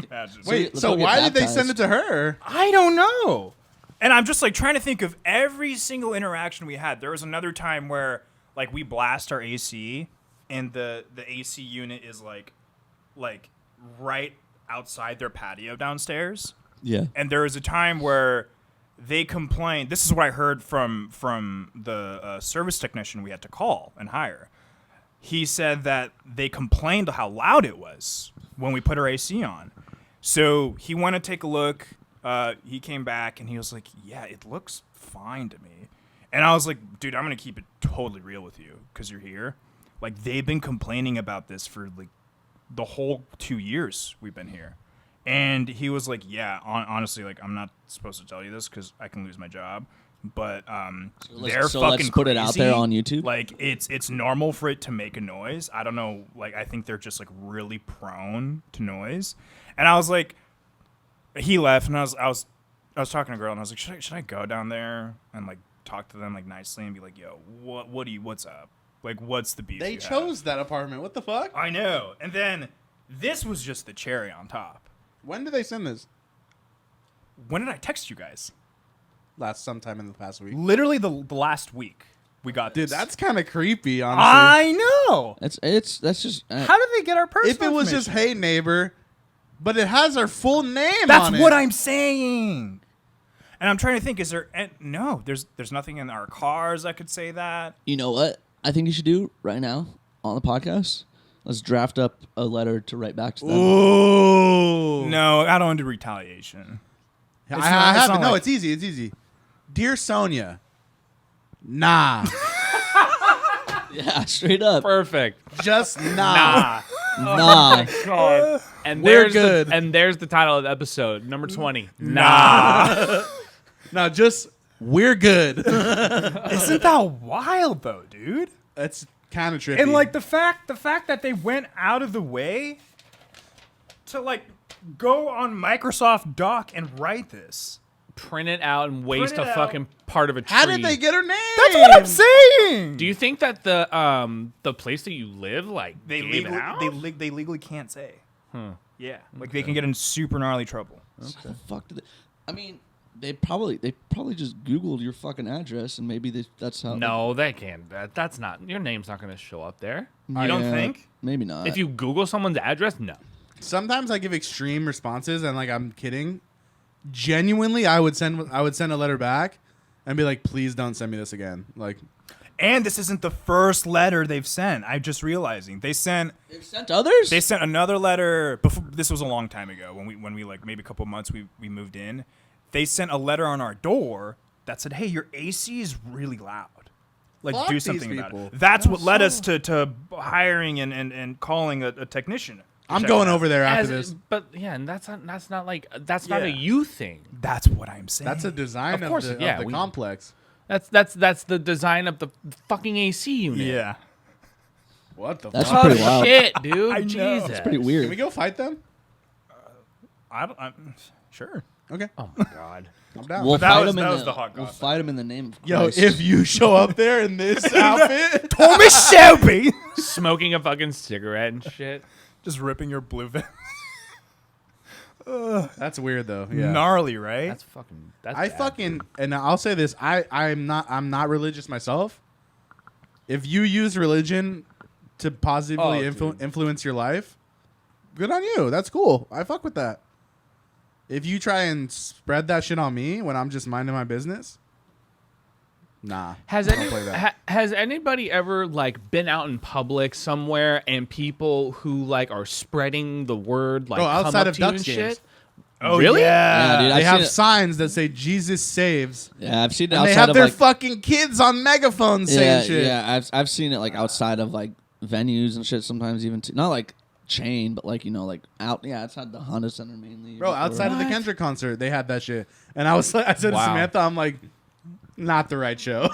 Imagine. Wait, let's so all get why did they baptized. send it to her? I don't know. And I'm just like trying to think of every single interaction we had. There was another time where like we blast our AC and the AC unit is like right outside their patio downstairs. Yeah. And there was a time where they complained. This is what I heard from the service technician we had to call and hire. He said that they complained how loud it was when we put our AC on. So he went to take a look. He came back and he was like, yeah, it looks fine to me. And I was like, dude, I'm going to keep it totally real with you because you're here. Like, they've been complaining about this for, like, the whole 2 years we've been here. And he was like, yeah, honestly, like, I'm not supposed to tell you this because I can lose my job. But they're so fucking let's put it out crazy. there on YouTube. Like, it's normal for it to make a noise. I don't know. Like, I think they're just, like, really prone to noise. And I was like, he left, and I was talking to a girl, and I was like, should I go down there and, like, talk to them like nicely and be like, yo, what's up? Like, what's the beef? They you chose have? that apartment. What the fuck? I know. And then this was just the cherry on top. When did they send this? When did I text you guys? Sometime in the past week. Literally the last week we got Dude, this. that's kind of creepy, honestly. I know. That's just How did they get our personal If it was just, information? hey, neighbor, but it has our full name That's on it. what I'm saying. And I'm trying to think, is there no, there's nothing in our cars that could say that. You know what I think you should do right now on the podcast? Let's draft up a letter to write back to them. Ooh. No, I don't want to do retaliation. I It's have not it. No, like- it's easy. It's easy. Dear Sonia, nah. Yeah, straight up. Perfect. Just nah. Nah. God. And We're there's good. And there's the title of the episode, number 20. Nah. No, just we're good. Isn't that wild though, dude? That's kind of trippy. And like the fact that they went out of the way to like go on Microsoft Doc and write this. Print it out and waste Print a it fucking part of a tree. how did they get her name? That's what I'm saying. Do you think that the place that you live like They gave legally it out? they legally can't say. Yeah, like they can get in super gnarly trouble. The fuck did they? I mean, they probably just Googled your fucking address and maybe that's how. No, they can't. That's not. Your name's not going to show up there. You don't think? Maybe not. If you Google someone's address, no. Sometimes I give extreme responses, and like I'm kidding. Genuinely, I would send a letter back and be like, please don't send me this again. Like, And this isn't the first letter they've sent. I'm just realizing they've sent others. They sent another letter before. This was a long time ago when we like maybe a couple months we moved in. They sent a letter on our door that said, "Hey, your AC is really loud. Like, Fuck do these something about people. it." That's what led us to hiring and calling a technician. I'm Check going it out. over there after this. But yeah, and that's not a Yeah. you thing. That's what I'm saying. That's a design Of course, of yeah, the we- complex. That's the design of the fucking AC unit. yeah. What the That's fuck? pretty wild. Shit, dude. I know. Jesus. It's Pretty Can weird. we go fight them? I'm sure. Okay, Oh my god. I'm down. We'll that fight was- them that in was the, the hot We'll gossip. fight them in the name of Yo, Christ. if you show up there in this outfit, Thomas Shelby. Smoking a fucking cigarette and shit. Just ripping your blue vest. that's weird though. Yeah. Gnarly, right? That's fucking. That's I bad. fucking and I'll say this. I'm not religious myself. If you use religion to positively dude. influence your life, good on you. That's cool. I fuck with that. If you try and spread that shit on me when I'm just minding my business, nah. Has I don't play that. has anybody ever like been out in public somewhere and people who like are spreading the word like Oh, come outside up of to you Ducks and games. shit? Oh, Really? Yeah, dude. They I've have seen it. signs that say Jesus saves. Yeah, I've seen it And they outside have of their like. fucking kids on megaphones saying shit. Yeah, I've seen it like outside of like venues and shit. Sometimes even not like chain, but like like out. Yeah, outside the Honda Center mainly. Bro, outside of the Kendrick concert, they had that shit. And I was like, I said to Samantha, I'm like, not the right show.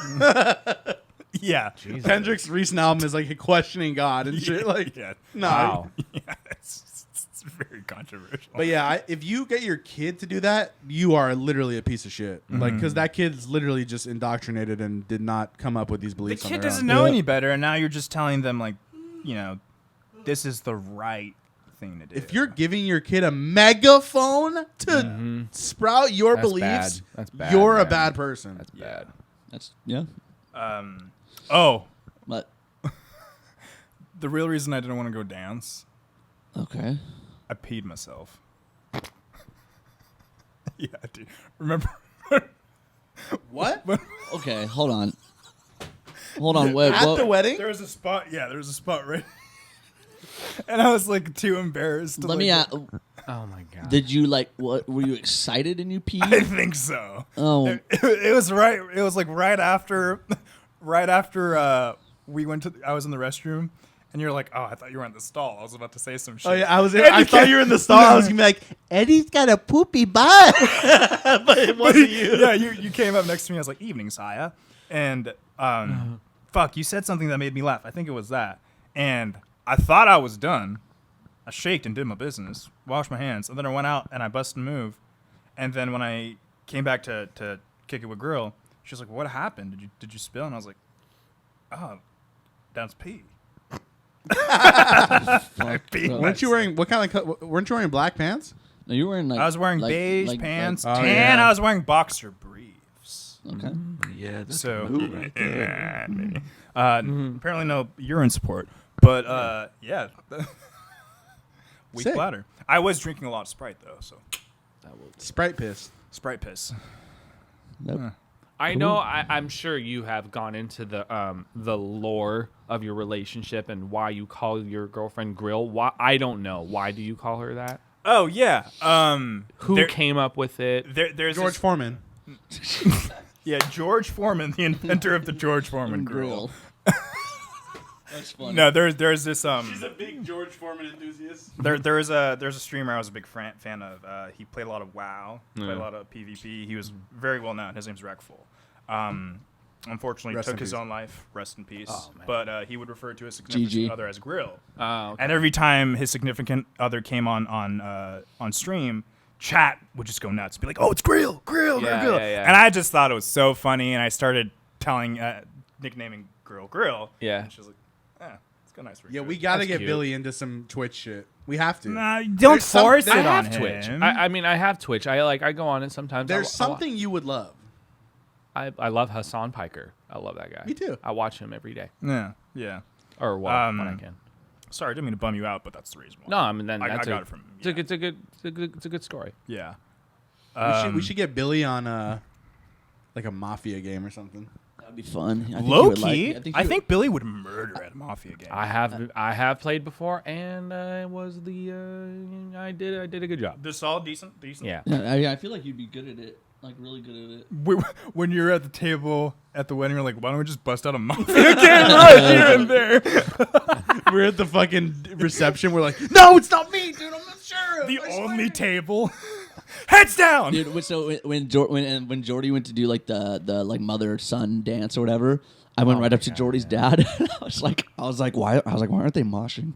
Yeah. Kendrick's recent album is like questioning God and shit. Like, Yeah. no. Wow. Yeah, it's very controversial. But yeah, if you get your kid to do that, you are literally a piece of shit. Like, because that kid's literally just indoctrinated and did not come up with these the beliefs. kid on their doesn't own. know any better, and now you're just telling them, like, this is the right thing to do. If you're giving your kid a megaphone to sprout your That's beliefs, bad. That's bad, you're a man. bad person. That's bad. That's Oh, But the real reason I didn't want to go dance, okay. I peed myself. Yeah, dude. Remember? What? Okay, hold on. Wait, At what? the wedding? There was a spot. Yeah, there was a spot right. And I was like too embarrassed. To, Let me like, ask. Oh my god. Did you like what? Were you excited and you I peed? think so. Oh, It was right. It was like right after we went to. I was in the restroom, and you're like, "Oh, I thought you were in the stall." I was about to say some shit. Oh yeah, And I thought you were in the stall. I was gonna be like, Eddie's got a poopy butt, but it wasn't you. Yeah, you came up next to me. I was like, "Evening, Saya," and fuck, you said something that made me laugh. I think it was that, and I thought I was done. I shaked and did my business, washed my hands, and then I went out and I busted a move, and then when I came back to kick it with Grill, she was like, "What happened? Did you spill?" And I was like, "Oh, that's pee." Weren't you wearing what kind of? Weren't you wearing black pants? no, you were in like. I was wearing like- beige like- pants, like- Oh, and yeah. I was wearing boxer briefs. Okay. Yeah. That's So Yeah, maybe. apparently no urine support, but yeah, weak Sick. bladder. I was drinking a lot of Sprite though, so Sprite piss. Sprite piss. Nope. I know. I'm sure you have gone into the lore of your relationship and why you call your girlfriend Grill. Why I don't know. Why do you call her that? Oh yeah. Who came up with it? There's George this- Foreman. Yeah, George Foreman, the inventor of the George Foreman grill. That's funny. No, there's this a big George Foreman enthusiast. there's a streamer I was a big fan of. He played a lot of WoW, played a lot of PvP. He was very well known. His name's Wreckful. Unfortunately, Rest took in his peace. own life. Rest in peace. Oh, man. But he would refer to his significant GG. other as Grill. Oh, okay. And every time his significant other came on stream, chat would just go nuts. Be like, "Oh, it's Grill, Grill, Yeah, Grill." yeah, yeah. And I just thought it was so funny, and I started nicknaming Grill. Yeah. And she was like, it's got a nice. Yeah, we gotta That's get cute. Billy into some Twitch shit. We have to. Nah, don't There's some- force there- it I on have Twitch. him. I mean, I have Twitch. I go on it sometimes. There's something you would love. I love Hassan Piker. I love that guy. Me too. I watch him every day, Yeah. or when I can. Sorry, I didn't mean to bum you out, but that's the reason why. No, I mean then I that's got it from. It's a good story. Yeah. We should get Billy on like a mafia game or something. That'd be fun. I think he Low would like key, it. I think Billy would murder at a mafia game. I have played before, and I was I did a good job. This all decent. Yeah. Yeah, I feel like you'd be good at it. Like really good at it. When you're at the table at the wedding, you're like, why don't we just bust out a mafia game right here and there? We're at the fucking reception. We're like, no, it's not me, dude. I'm not sure. The only table. Heads down. Dude, so when Jordy went to do like the like mother son dance or whatever, I went right up to Jordy's dad. And I was like, why? I was like, why aren't they moshing?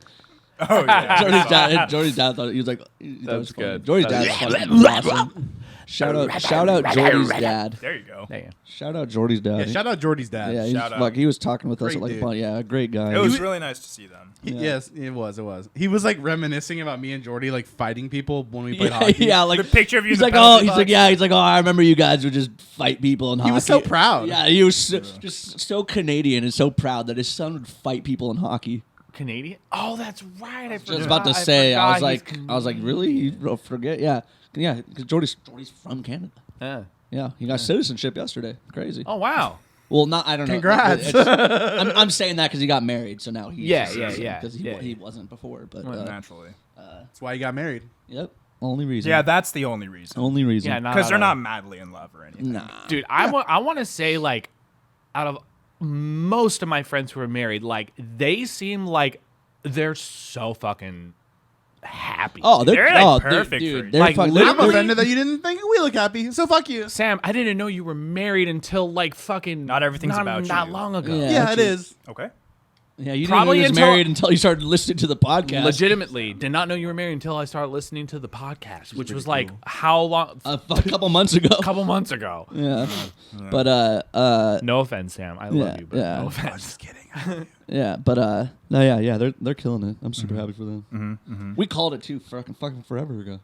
Oh yeah. Jordy's dad thought he was like, that That's was funny. good. Jordy's dad was fucking awesome. Shout out Jordy's dad. There you go. Damn. Shout out Jordy's dad. Yeah, shout out Jordy's dad. Yeah, Shout out. he was talking with us Great at like a dude. bunch. Yeah, great guy. It was really nice to see them. Yes, it was. It was. He was like reminiscing about me and Jordy like fighting people when we played yeah, hockey. yeah, like The picture of you. he's in like, the oh, penalty he's box. like, yeah, he's like, oh, I remember you guys would just fight people in hockey. He was so proud. Yeah, he was just so Canadian and so proud that his son would fight people in hockey. Canadian? Oh, that's right. I I was about to say, I was like, really? You forget? Yeah, because Jordy's from Canada. Yeah, he got citizenship yesterday. Crazy. Oh wow. Well, not I don't know. Congrats. I'm saying that because he got married, so now he's Yeah. because he wasn't before. But Naturally. That's why he got married. yep. Only reason. Yeah, that's the only reason. Only reason. Yeah, not Because at they're all. not madly in love or anything. Nah. Dude, I want to say, like, out of most of my friends who are married, like, they seem like they're so fucking happy. Oh, They're, like, perfect dude, for each they're Like, fucking, I'm literally- offended that you didn't think we look happy. So fuck you. Sam, I didn't know you were married until, like, fucking Not everything's about not you. long ago. Yeah. Yeah, it is. Okay. Yeah, you Probably didn't know he was until- married until you started listening to the podcast. Legitimately, did not know you were married until I started listening to the podcast, which was like how long? A couple months ago. A couple months ago. Yeah. But No offense, Sam. I love you, but no offense. Just kidding. yeah, but no, yeah, they're killing it. I'm super happy for them. We called it too, fucking forever ago.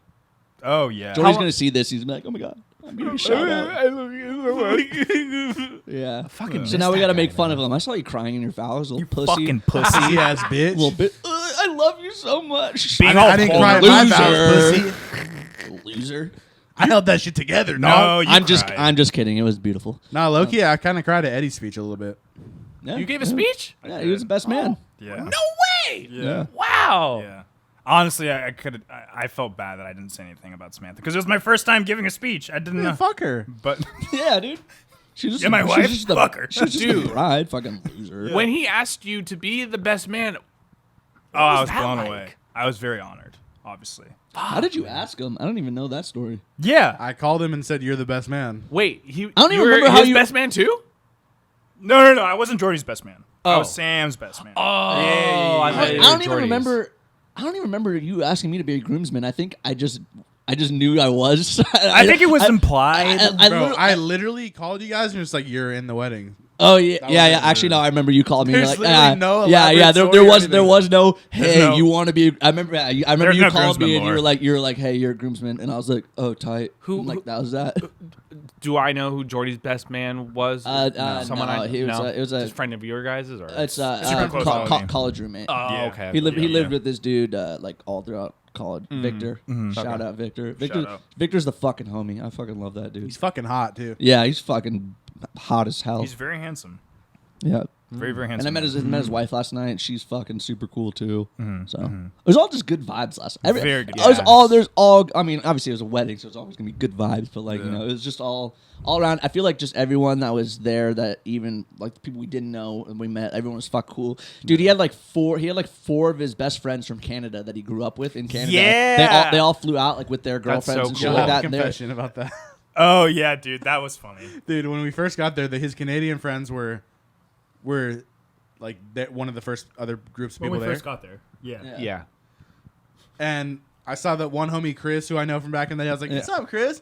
Oh, yeah. Jordy's gonna see this. He's gonna be like, oh my god, I'm getting a shout out. I love you so much. Yeah. Fucking So now we gotta make fun of him. I saw you crying in your vows, little pussy. Fucking pussy. Pussy ass bitch. little bit. I love you so much. Being I all didn't cry at vulnerable. my vows, Loser. pussy. Loser. I held that shit together. No, No. you I'm cried. just kidding. It was beautiful. Nah, Loki, I kind of cried at Eddie's speech a little bit. Yeah. You gave a speech? Yeah, he was the best man. Yeah. No way! Yeah. Wow. Yeah. Honestly, I felt bad that I didn't say anything about Samantha because it was my first time giving a speech. I didn't Yeah, know. fuck her. But Yeah, dude. She just Yeah, my she wife? was just the, Fuck her. She was just Dude. the bride, fucking loser. When he asked you to be the best man, oh, I was that blown like? away. I was very honored, obviously. How did you ask him? I don't even know that story. Yeah. I called him and said, "You're the best man." wait, I don't even you were remember how his you- best man too? No. I wasn't Jordy's best man. I Oh. was Sam's best man. Oh, I, thought you I don't were even Jordy's. remember. I don't even remember you asking me to be a groomsman. I think I just knew I was. I think it was implied. Bro, I literally called you guys and it's like, "You're in the wedding." Oh yeah, That yeah. was Actually, no. I remember you called me. You're There's like, literally no yeah. elaborate There story or was anything. no. Hey, no- you want to be? I remember. I remember There's you no called me groomsman and you lore. were like, hey, you're a groomsman, and I was like, oh, tight. Who- I'm like, who- that was that. Do I know who Jordy's best man was? Someone no, I he was, no? it was a- Just friend of your guys's, or It's Super close quality. college roommate. oh, Yeah. okay. he lived. yeah, He lived yeah. with this dude like all throughout college. Victor. Shout out Victor. out. Victor's the fucking homie. I fucking love that dude. He's fucking hot too. Yeah, he's fucking hot as hell. He's very handsome. Yeah. Very, very And handsome. I met his wife last night. She's fucking super cool too. So it was all just good vibes last night. Very good It was vibes. all there's all. I mean, obviously it was a wedding, so it's always gonna be good vibes. But like Yeah. you know, it was just all around. I feel like just everyone that was there, that even like the people we didn't know and we met, everyone was fuck cool. Dude, he had like four of his best friends from Canada that he grew up with in Canada. Yeah. they all flew out like with their That's girlfriends so and shit cool. like I'll have that. a And they're- confession about that. Oh, yeah, dude. That was funny. Dude, when we first got there, his Canadian friends were like one of the first other groups of When people we there. first got there. Yeah. Yeah. And I saw that one homie Chris, who I know from back in the day. I was like, "What's up, Chris?"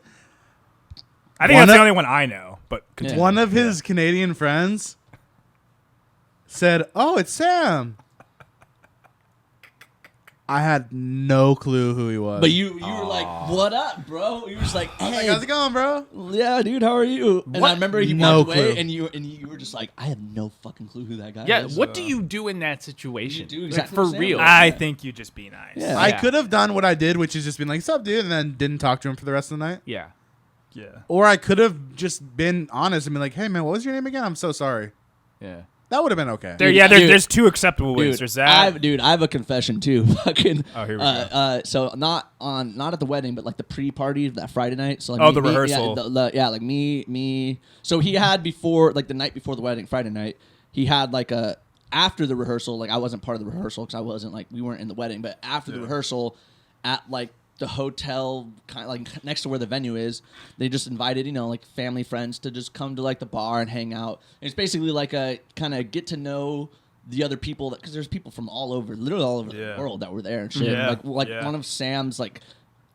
I think One that's the of- only one I know. But continue. One of his Canadian friends said, "Oh, it's Sam." I had no clue who he was. But you were like, "What up, bro?" You were just like, I was like, "Hey, how's it going, bro? yeah, dude, how are you?" And What? I remember he No walked away, clue. and you were just like, "I have no fucking clue who that guy Yeah. is." What do you do in that situation? You do Like, exactly for the same. real. I think you just be nice. Yeah. I could have done what I did, which is just been like, "Sup, dude," and then didn't talk to him for the rest of the night. Yeah. Yeah. Or I could have just been honest and been like, "Hey, man, what was your name again? I'm so sorry." Yeah. That would have been okay. There's two acceptable ways. Dude, There's that. I have a confession too. Fucking. Oh, here we go. So not at the wedding, but like the pre-party that Friday night. So like Oh, the rehearsal. Like me. So he had before, like the night before the wedding, Friday night. He had like a after the rehearsal. Like I wasn't part of the rehearsal because I wasn't like we weren't in the wedding. But after the rehearsal, at like the hotel, kind of like next to where the venue is, they just invited like family friends to just come to like the bar and hang out. And it's basically like a kind of get to know the other people because there's people from literally all over the world that were there and shit. Yeah, Like yeah. one of Sam's like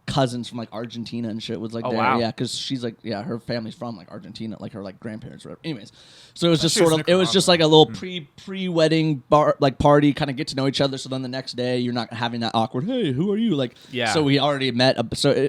cousins from like Argentina and shit was like Oh, there. wow. Yeah, because she's like her family's from like Argentina, like her like grandparents or whatever. Anyways, so it was just shit was sort of it was just Nicaragua. like a little pre-wedding bar like party, kind of get to know each other. So then the next day you're not having that awkward, hey, who are you? Like, Yeah. So we already met,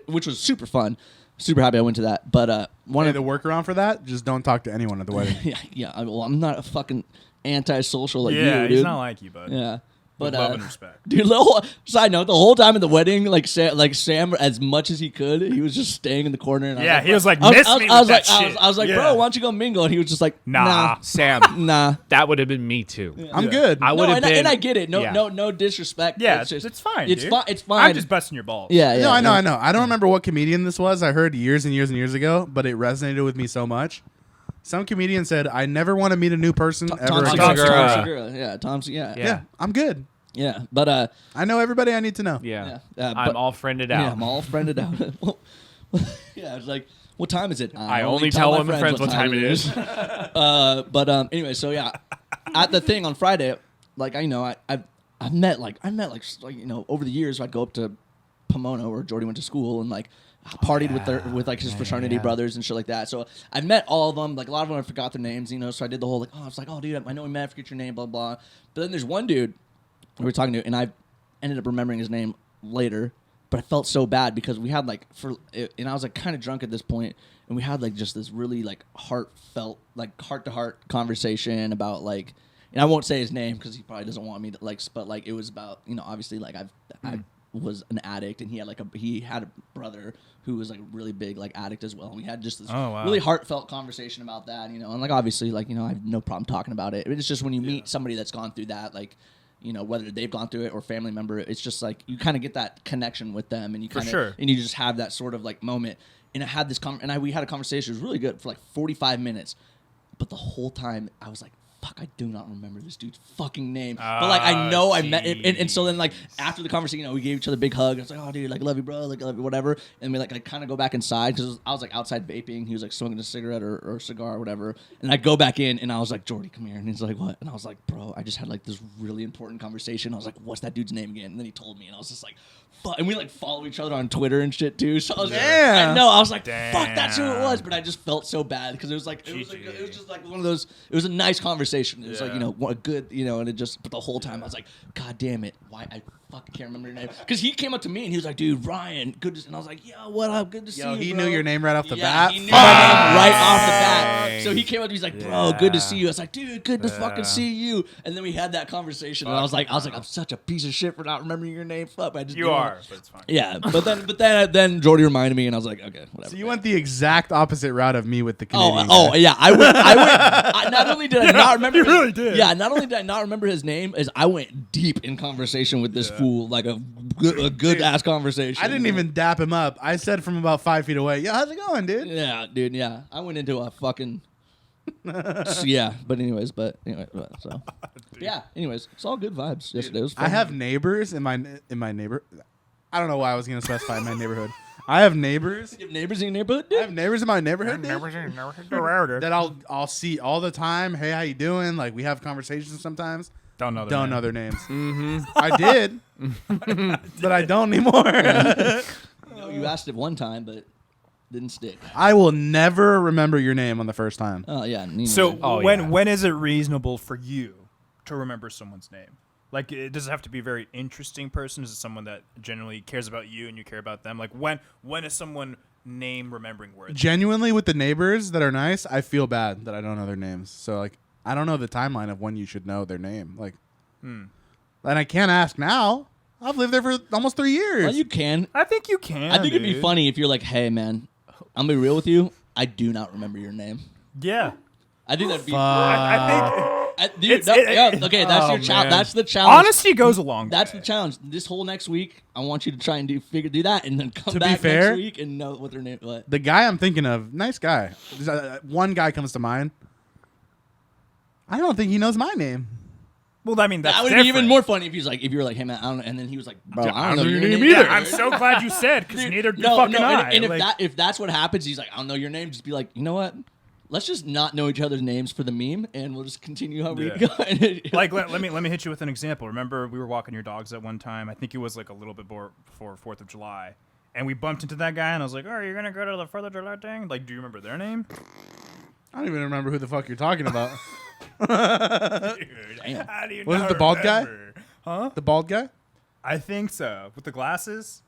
which was super fun. Super happy I went to that. But one Hey, of the workaround for that, just don't talk to anyone at the wedding. yeah. Well, I'm not a fucking antisocial like yeah, you, he's dude. not like you, bud. Yeah. With love and respect. Dude, little side note: the whole time at the wedding, like Sam, as much as he could, he was just staying in the corner. And He was like, "Miss me with that shit." I was like, Yeah. bro, why don't you go mingle? And he was just like, nah, Sam, nah. that would have been me too. I'm good. I would No, have and, been. and I get it. No, yeah. no disrespect. Yeah, it's just, it's fine. It's dude. fine. It's fine. I'm just busting your balls. Yeah, yeah. No, I know. I don't remember what comedian this was. I heard years and years and years ago, but it resonated with me so much. Some comedian said, "I never want to meet a new person ever Tom again." Segura. Yeah, Tom's. Yeah, Yeah, I'm good. yeah. But I know everybody I need to know. Yeah. but- I'm all friended out. Yeah, I'm all friended out. Yeah, it's like, what time is it? I only tell my friends what time it is. Anyway, so yeah, at the thing on Friday, like I met like over the years I'd go up to Pomona where Jordy went to school and like partied with like his fraternity brothers and shit like that. So I met all of them. Like a lot of them I forgot their names, So I did the whole I was like, oh dude, I know we met. I forget your name, blah blah. But then there's one dude we were talking to, and I ended up remembering his name later. But I felt so bad because we had and I was like kind of drunk at this point, and we had like just this really like heartfelt, like heart to heart conversation about like, and I won't say his name because he probably doesn't want me to but like it was about obviously like I was an addict, and he had a brother who was like a really big like addict as well. And we had just this really heartfelt conversation about that, and like obviously like I have no problem talking about it. It's just when you meet somebody that's gone through that, like. Whether they've gone through it or family member, it's just like you kind of get that connection with them, and you kind of and you just have that sort of like moment. And I had this we had a conversation. It was really good for like 45 minutes, but the whole time I was like, fuck, I do not remember this dude's fucking name. But like I know I met him, and so then like after the conversation, we gave each other a big hug. I was like, oh dude, like love you, bro, like love you, whatever. And we like I kind of go back inside because I was like outside vaping. He was like smoking a cigarette or cigar or whatever. And I go back in, and I was like, Jordy, come here. And he's like, what? And I was like, bro, I just had like this really important conversation. I was like, what's that dude's name again? And then he told me, and I was just like, fuck. And we like follow each other on Twitter and shit too. So I was I know. I was like, fuck, that's who it was. But I just felt so bad because it was like it was just like one of those. It was a nice conversation. It was like a good and it just. But the whole time I was like, God damn it, why I fucking can't remember your name? Because he came up to me and he was like, dude, Ryan, good to. And I was like, yo, what up? Good to see you. He bro. knew your name right off the bat. He knew my name right off the bat. So he came up to me, he's like, bro, good to see you. I was like, dude, good to fucking see you. And then we had that conversation, and I was like, I'm such a piece of shit for not remembering your name. Fuck, I just You are, but it's fine. Yeah, but then Jordy reminded me, and I was like, okay, whatever. So you went the exact opposite route of me with the Canadian. Yeah, I went. Not only did I not remember, You really did. Yeah, not only did I not remember his name, is I went deep in conversation with this fool, like a good ass conversation. I didn't even dap him up. I said from about 5 feet away, "Yo, how's it going, dude?" Yeah, dude. Yeah, I went into a fucking. Yeah, but anyway, so yeah. Anyways, it's all good vibes. Yesterday it was fun. I have neighbors in my neighbor. I don't know why I was gonna specify my neighborhood. I have neighbors. You have neighbors in your neighborhood, I dude? have neighbors in my neighborhood, dude, that I'll see all the time. Hey, how you doing? Like we have conversations sometimes. Don't know their names. I did, but I don't anymore. No, you asked it one time, but didn't stick. I will never remember your name on the first time. Oh yeah. So neither. when is it reasonable for you to remember someone's name? Like, does it have to be a very interesting person? Is it someone that genuinely cares about you and you care about them? Like, when is someone name remembering worthy? Genuinely, with the neighbors that are nice, I feel bad that I don't know their names. So like, I don't know the timeline of when you should know their name. Like, and I can't ask now. I've lived there for almost 3 years. Well, you can. I think you can. I think it'd be dude. funny if you're like, hey man, I'm gonna be real with you. I do not remember your name. Yeah. I think that'd be. I think Dude, okay, that's your challenge. man. That's the challenge. honesty goes along. That's the challenge. This whole next week, I want you to try and do that, and then come To be back fair, next week and know what their name. What? the guy I'm thinking of, nice guy. One guy comes to mind. I don't think he knows my name. Well, I mean, that's That would different. be even more funny if you were like, hey man, I don't know, and then he was like, bro, I don't know your name Yeah, either. I'm so glad you said, because neither do No, fucking no, I. and Like, if that's what happens, he's like, I don't know your name. Just be like, you know what? Let's just not know each other's names for the meme, and we'll just continue how we're Yeah. going. like let me hit you with an example. Remember, we were walking your dogs at one time. I think it was like a little bit more before 4th of July, and we bumped into that guy, and I was like, "Oh, are you gonna go to the 4th of July thing?" Like, do you remember their name? I don't even remember who the fuck you're talking about. Dude, Damn. how do you Was it not the bald guy? remember? Huh? The bald guy? I think so. With the glasses?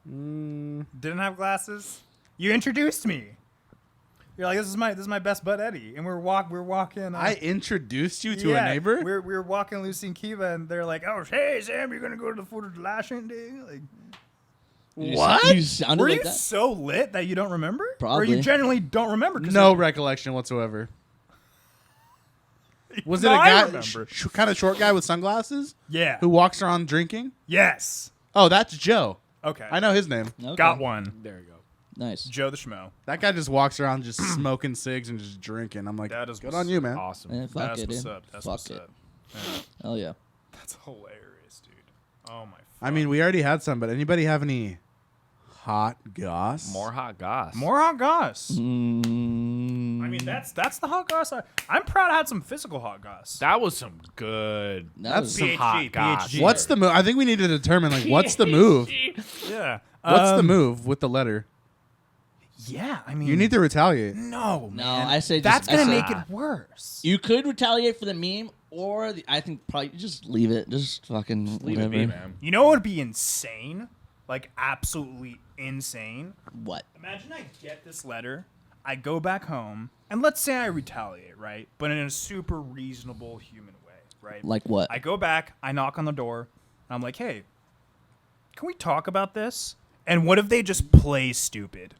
Didn't have glasses. You introduced me. You're like, this is my best bud Eddie, and we're walking. I introduced you to a neighbor. We were walking Lucy and Kiva, and they're like, oh hey Sam, you're gonna go to the Fourth of July day? Like, What? You sounded were like you that. so lit that you don't remember? Or Probably. you genuinely don't remember? 'Cause No recollection whatsoever. Was it No, a I guy, remember. kind of short guy with sunglasses, Yeah. who walks around drinking? Yes. Oh, that's Joe. Okay. I know his name. Okay. Got one. There you go. Nice. Joe the Schmo. That guy just walks around just smoking cigs and just drinking. I'm like, That is good on you, man. Awesome. Man, fuck That's it, what's dude. up. That's Fuck what's it. up. Yeah. Hell yeah. That's hilarious, dude. Oh my. I mean, we already had some, but anybody have any hot goss? More hot goss. More hot goss. Mm, I mean, that's the hot goss. I'm proud I had some physical hot goss. That was some good. that was some hot goss. PhD. What's the move? I think we need to determine, like, what's the move? Yeah. What's the move with the letter? Yeah, I mean, You need to retaliate. No, No, man. I say that's just, I gonna say- make it worse. You could retaliate for the meme, or I think probably just leave it. Just fucking Leave it whatever. be, man. You know what would be insane? Like absolutely insane. What? Imagine I get this letter, I go back home, and let's say I retaliate, right? But in a super reasonable human way, right? Like what? I go back, I knock on the door, and I'm like, hey, can we talk about this? And what if they just play stupid?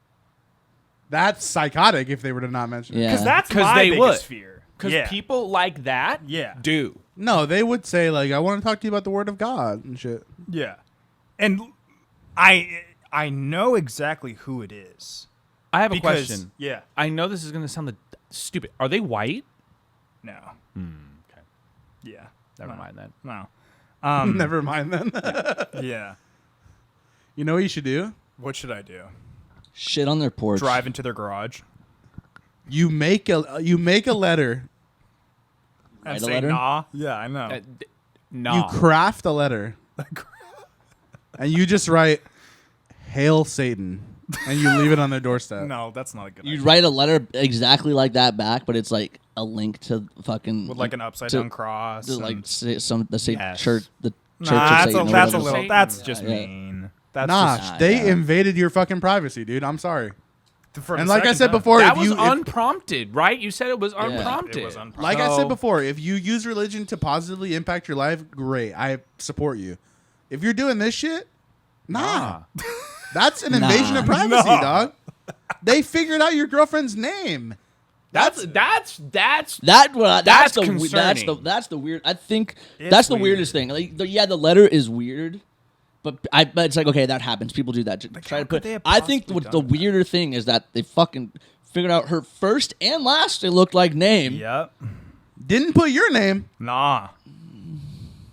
That's psychotic if they were to not mention it. Yeah. Because that's 'Cause my they biggest would. fear. Because yeah. people like that Yeah. do. No, they would say, like, I want to talk to you about the word of God and shit. Yeah. And I know exactly who it is. I have a Because, question. Yeah. I know this is going to sound stupid. Are they white? No. Okay. Yeah. Never No. mind that. No. Never mind then. Yeah. You know what you should do? What should I do? Shit on their porch. Drive into their garage You make a letter. and Write a say letter? nah? Yeah, I know. No. You craft a letter. And you just write, Hail Satan. And you leave it on their doorstep. No, that's not a good You idea. write a letter exactly like that back, but it's like a link to fucking With like an upside to- down cross. to, like and- say the same Yes. church, the church Nah, of that's Satan. or that's a whatever. little. Satan. That's just Yeah. mean. That's Nah, just, they yeah. invaded your fucking privacy, dude. I'm sorry. for And the like I second said time. before, that if was you if- unprompted, right? You said it was unprompted. It was unprompted. like I said So- before, if you use religion to positively impact your life, great. I support you. If you're doing this shit, nah. That's an invasion of privacy, No. dog. They figured out your girlfriend's name. That's That's That's the concerning. that's the weird. I think It's that's the weird. weirdest thing. Like, the letter is weird, but it's like, okay, that happens. People do that. Just Like, try how to could put. they have I think possibly what the done that? weirder thing is that they fucking figured out her first and last. It looked like name. Yep. Didn't put your name. Nah.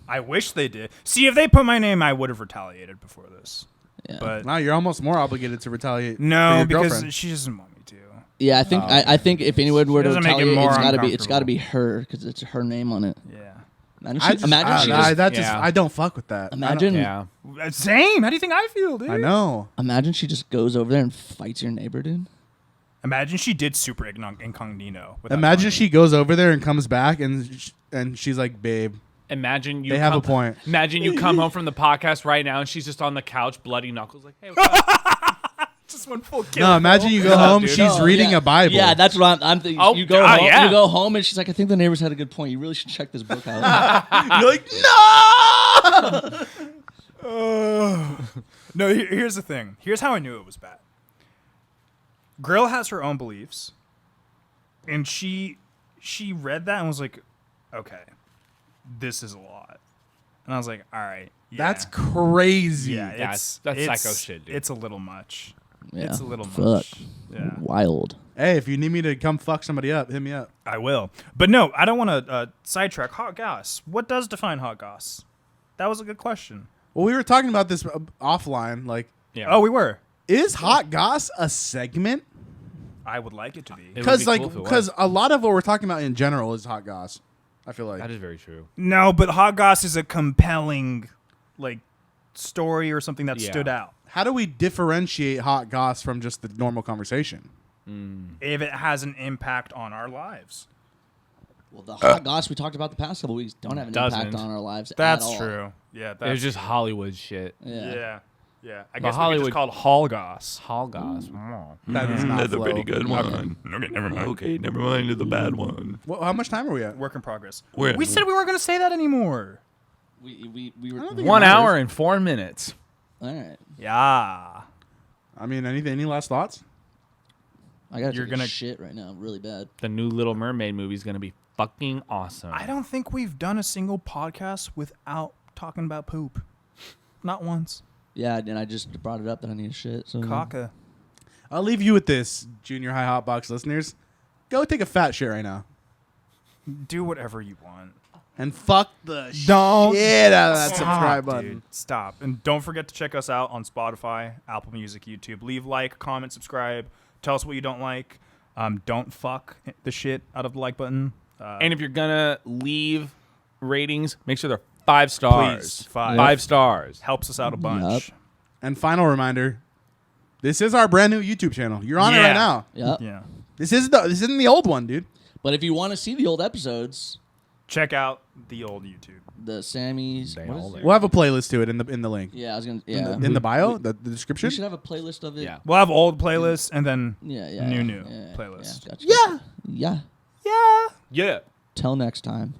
I wish they did. See, if they put my name, I would have retaliated before this. Yeah. But Now you're almost more obligated to retaliate. for no, your because girlfriend. she doesn't want me to. Yeah, I think I think if anyone were to Doesn't make it retaliate, more it's got to be uncomfortable. her because it's her name on it. Yeah. Imagine I don't fuck with that. imagine Yeah. Same. How do you think I feel, dude? I know. imagine she just goes over there and fights your neighbor, dude. Imagine she did super incognito. without Imagine telling she me. goes over there and comes back and she's like, babe, Imagine you. they have a come- point. Imagine you come home from the podcast right now and she's just on the couch, bloody knuckles, like, "Hey, what's up?" just went full kill. No, imagine you go No, home, dude. she's No, reading yeah. a Bible. Yeah, that's what I'm thinking. Oh, you go God, home, yeah. you go home, and she's like, "I think the neighbors had a good point. You really should check this book out." You're like, no! No, here's the thing. Here's how I knew it was bad. Girl has her own beliefs, and she read that and was like, "Okay, this is a lot." And I was like, "All right, yeah. That's crazy. yeah, That's it's psycho shit, dude. It's a little much. Yeah. It's a little Fuck. much. Yeah, Wild. Hey, if you need me to come fuck somebody up, hit me up. I will. But no, I don't want to sidetrack. Hot goss. What does define hot goss? That was a good question. Well, we were talking about this offline. Like, Yeah. Oh, we were. is hot goss a segment? I would like it to be. It would Because be cool if it was. because a lot of what we're talking about in general is hot goss. I feel like That is very true. No, but hot goss is a compelling, like, story or something that Yeah. stood out. how do we differentiate hot goss from just the normal conversation? If it has an impact on our lives. Well, the hot goss we talked about the past couple weeks don't have an impact Doesn't. on our lives. That's at all. true. Yeah, It was just Hollywood shit. Yeah. Yeah. Yeah, I The guess we could Hollywood- just called Hallgoss. Hallgoss. That is not That's a flow. pretty good one. Okay, never mind. Okay, never mind. The bad one. Well, how much time are we at? Work in progress. Where? We said we weren't going to say that anymore. We were. don't think 1 it matters. hour and 4 minutes. All right. Yeah. I mean, any last thoughts? I gotta You're take gonna- a shit right now, really bad. The new Little Mermaid movie is going to be fucking awesome. I don't think we've done a single podcast without talking about poop. Not once. Yeah, and I just brought it up that I need a shit. So Caca. I'll leave you with this, junior high Hotbox listeners. Go take a fat shit right now. Do whatever you want. And fuck the Don't shit out of that Stop, subscribe button. dude. Stop. And don't forget to check us out on Spotify, Apple Music, YouTube. Leave like, comment, subscribe. Tell us what you don't like. Don't fuck the shit out of the like button. And if you're going to leave ratings, make sure they're 5 stars. Please, 5. 5 stars. Helps us out a bunch. And final reminder, this is our brand new YouTube channel. You're on it Yeah. right now. Yep. Yeah. This isn't the old one, dude. But if you want to see the old episodes, Check out the old YouTube. the Sammy's. They what is all it? We'll have a playlist to it in the link. Yeah, I was gonna. Yeah, In the bio, the we description. should have a playlist of it. Yeah. We'll have old playlists and then Yeah. New yeah, playlist. Yeah. Gotcha. Yeah. Yeah. yeah. Yeah. Till next time.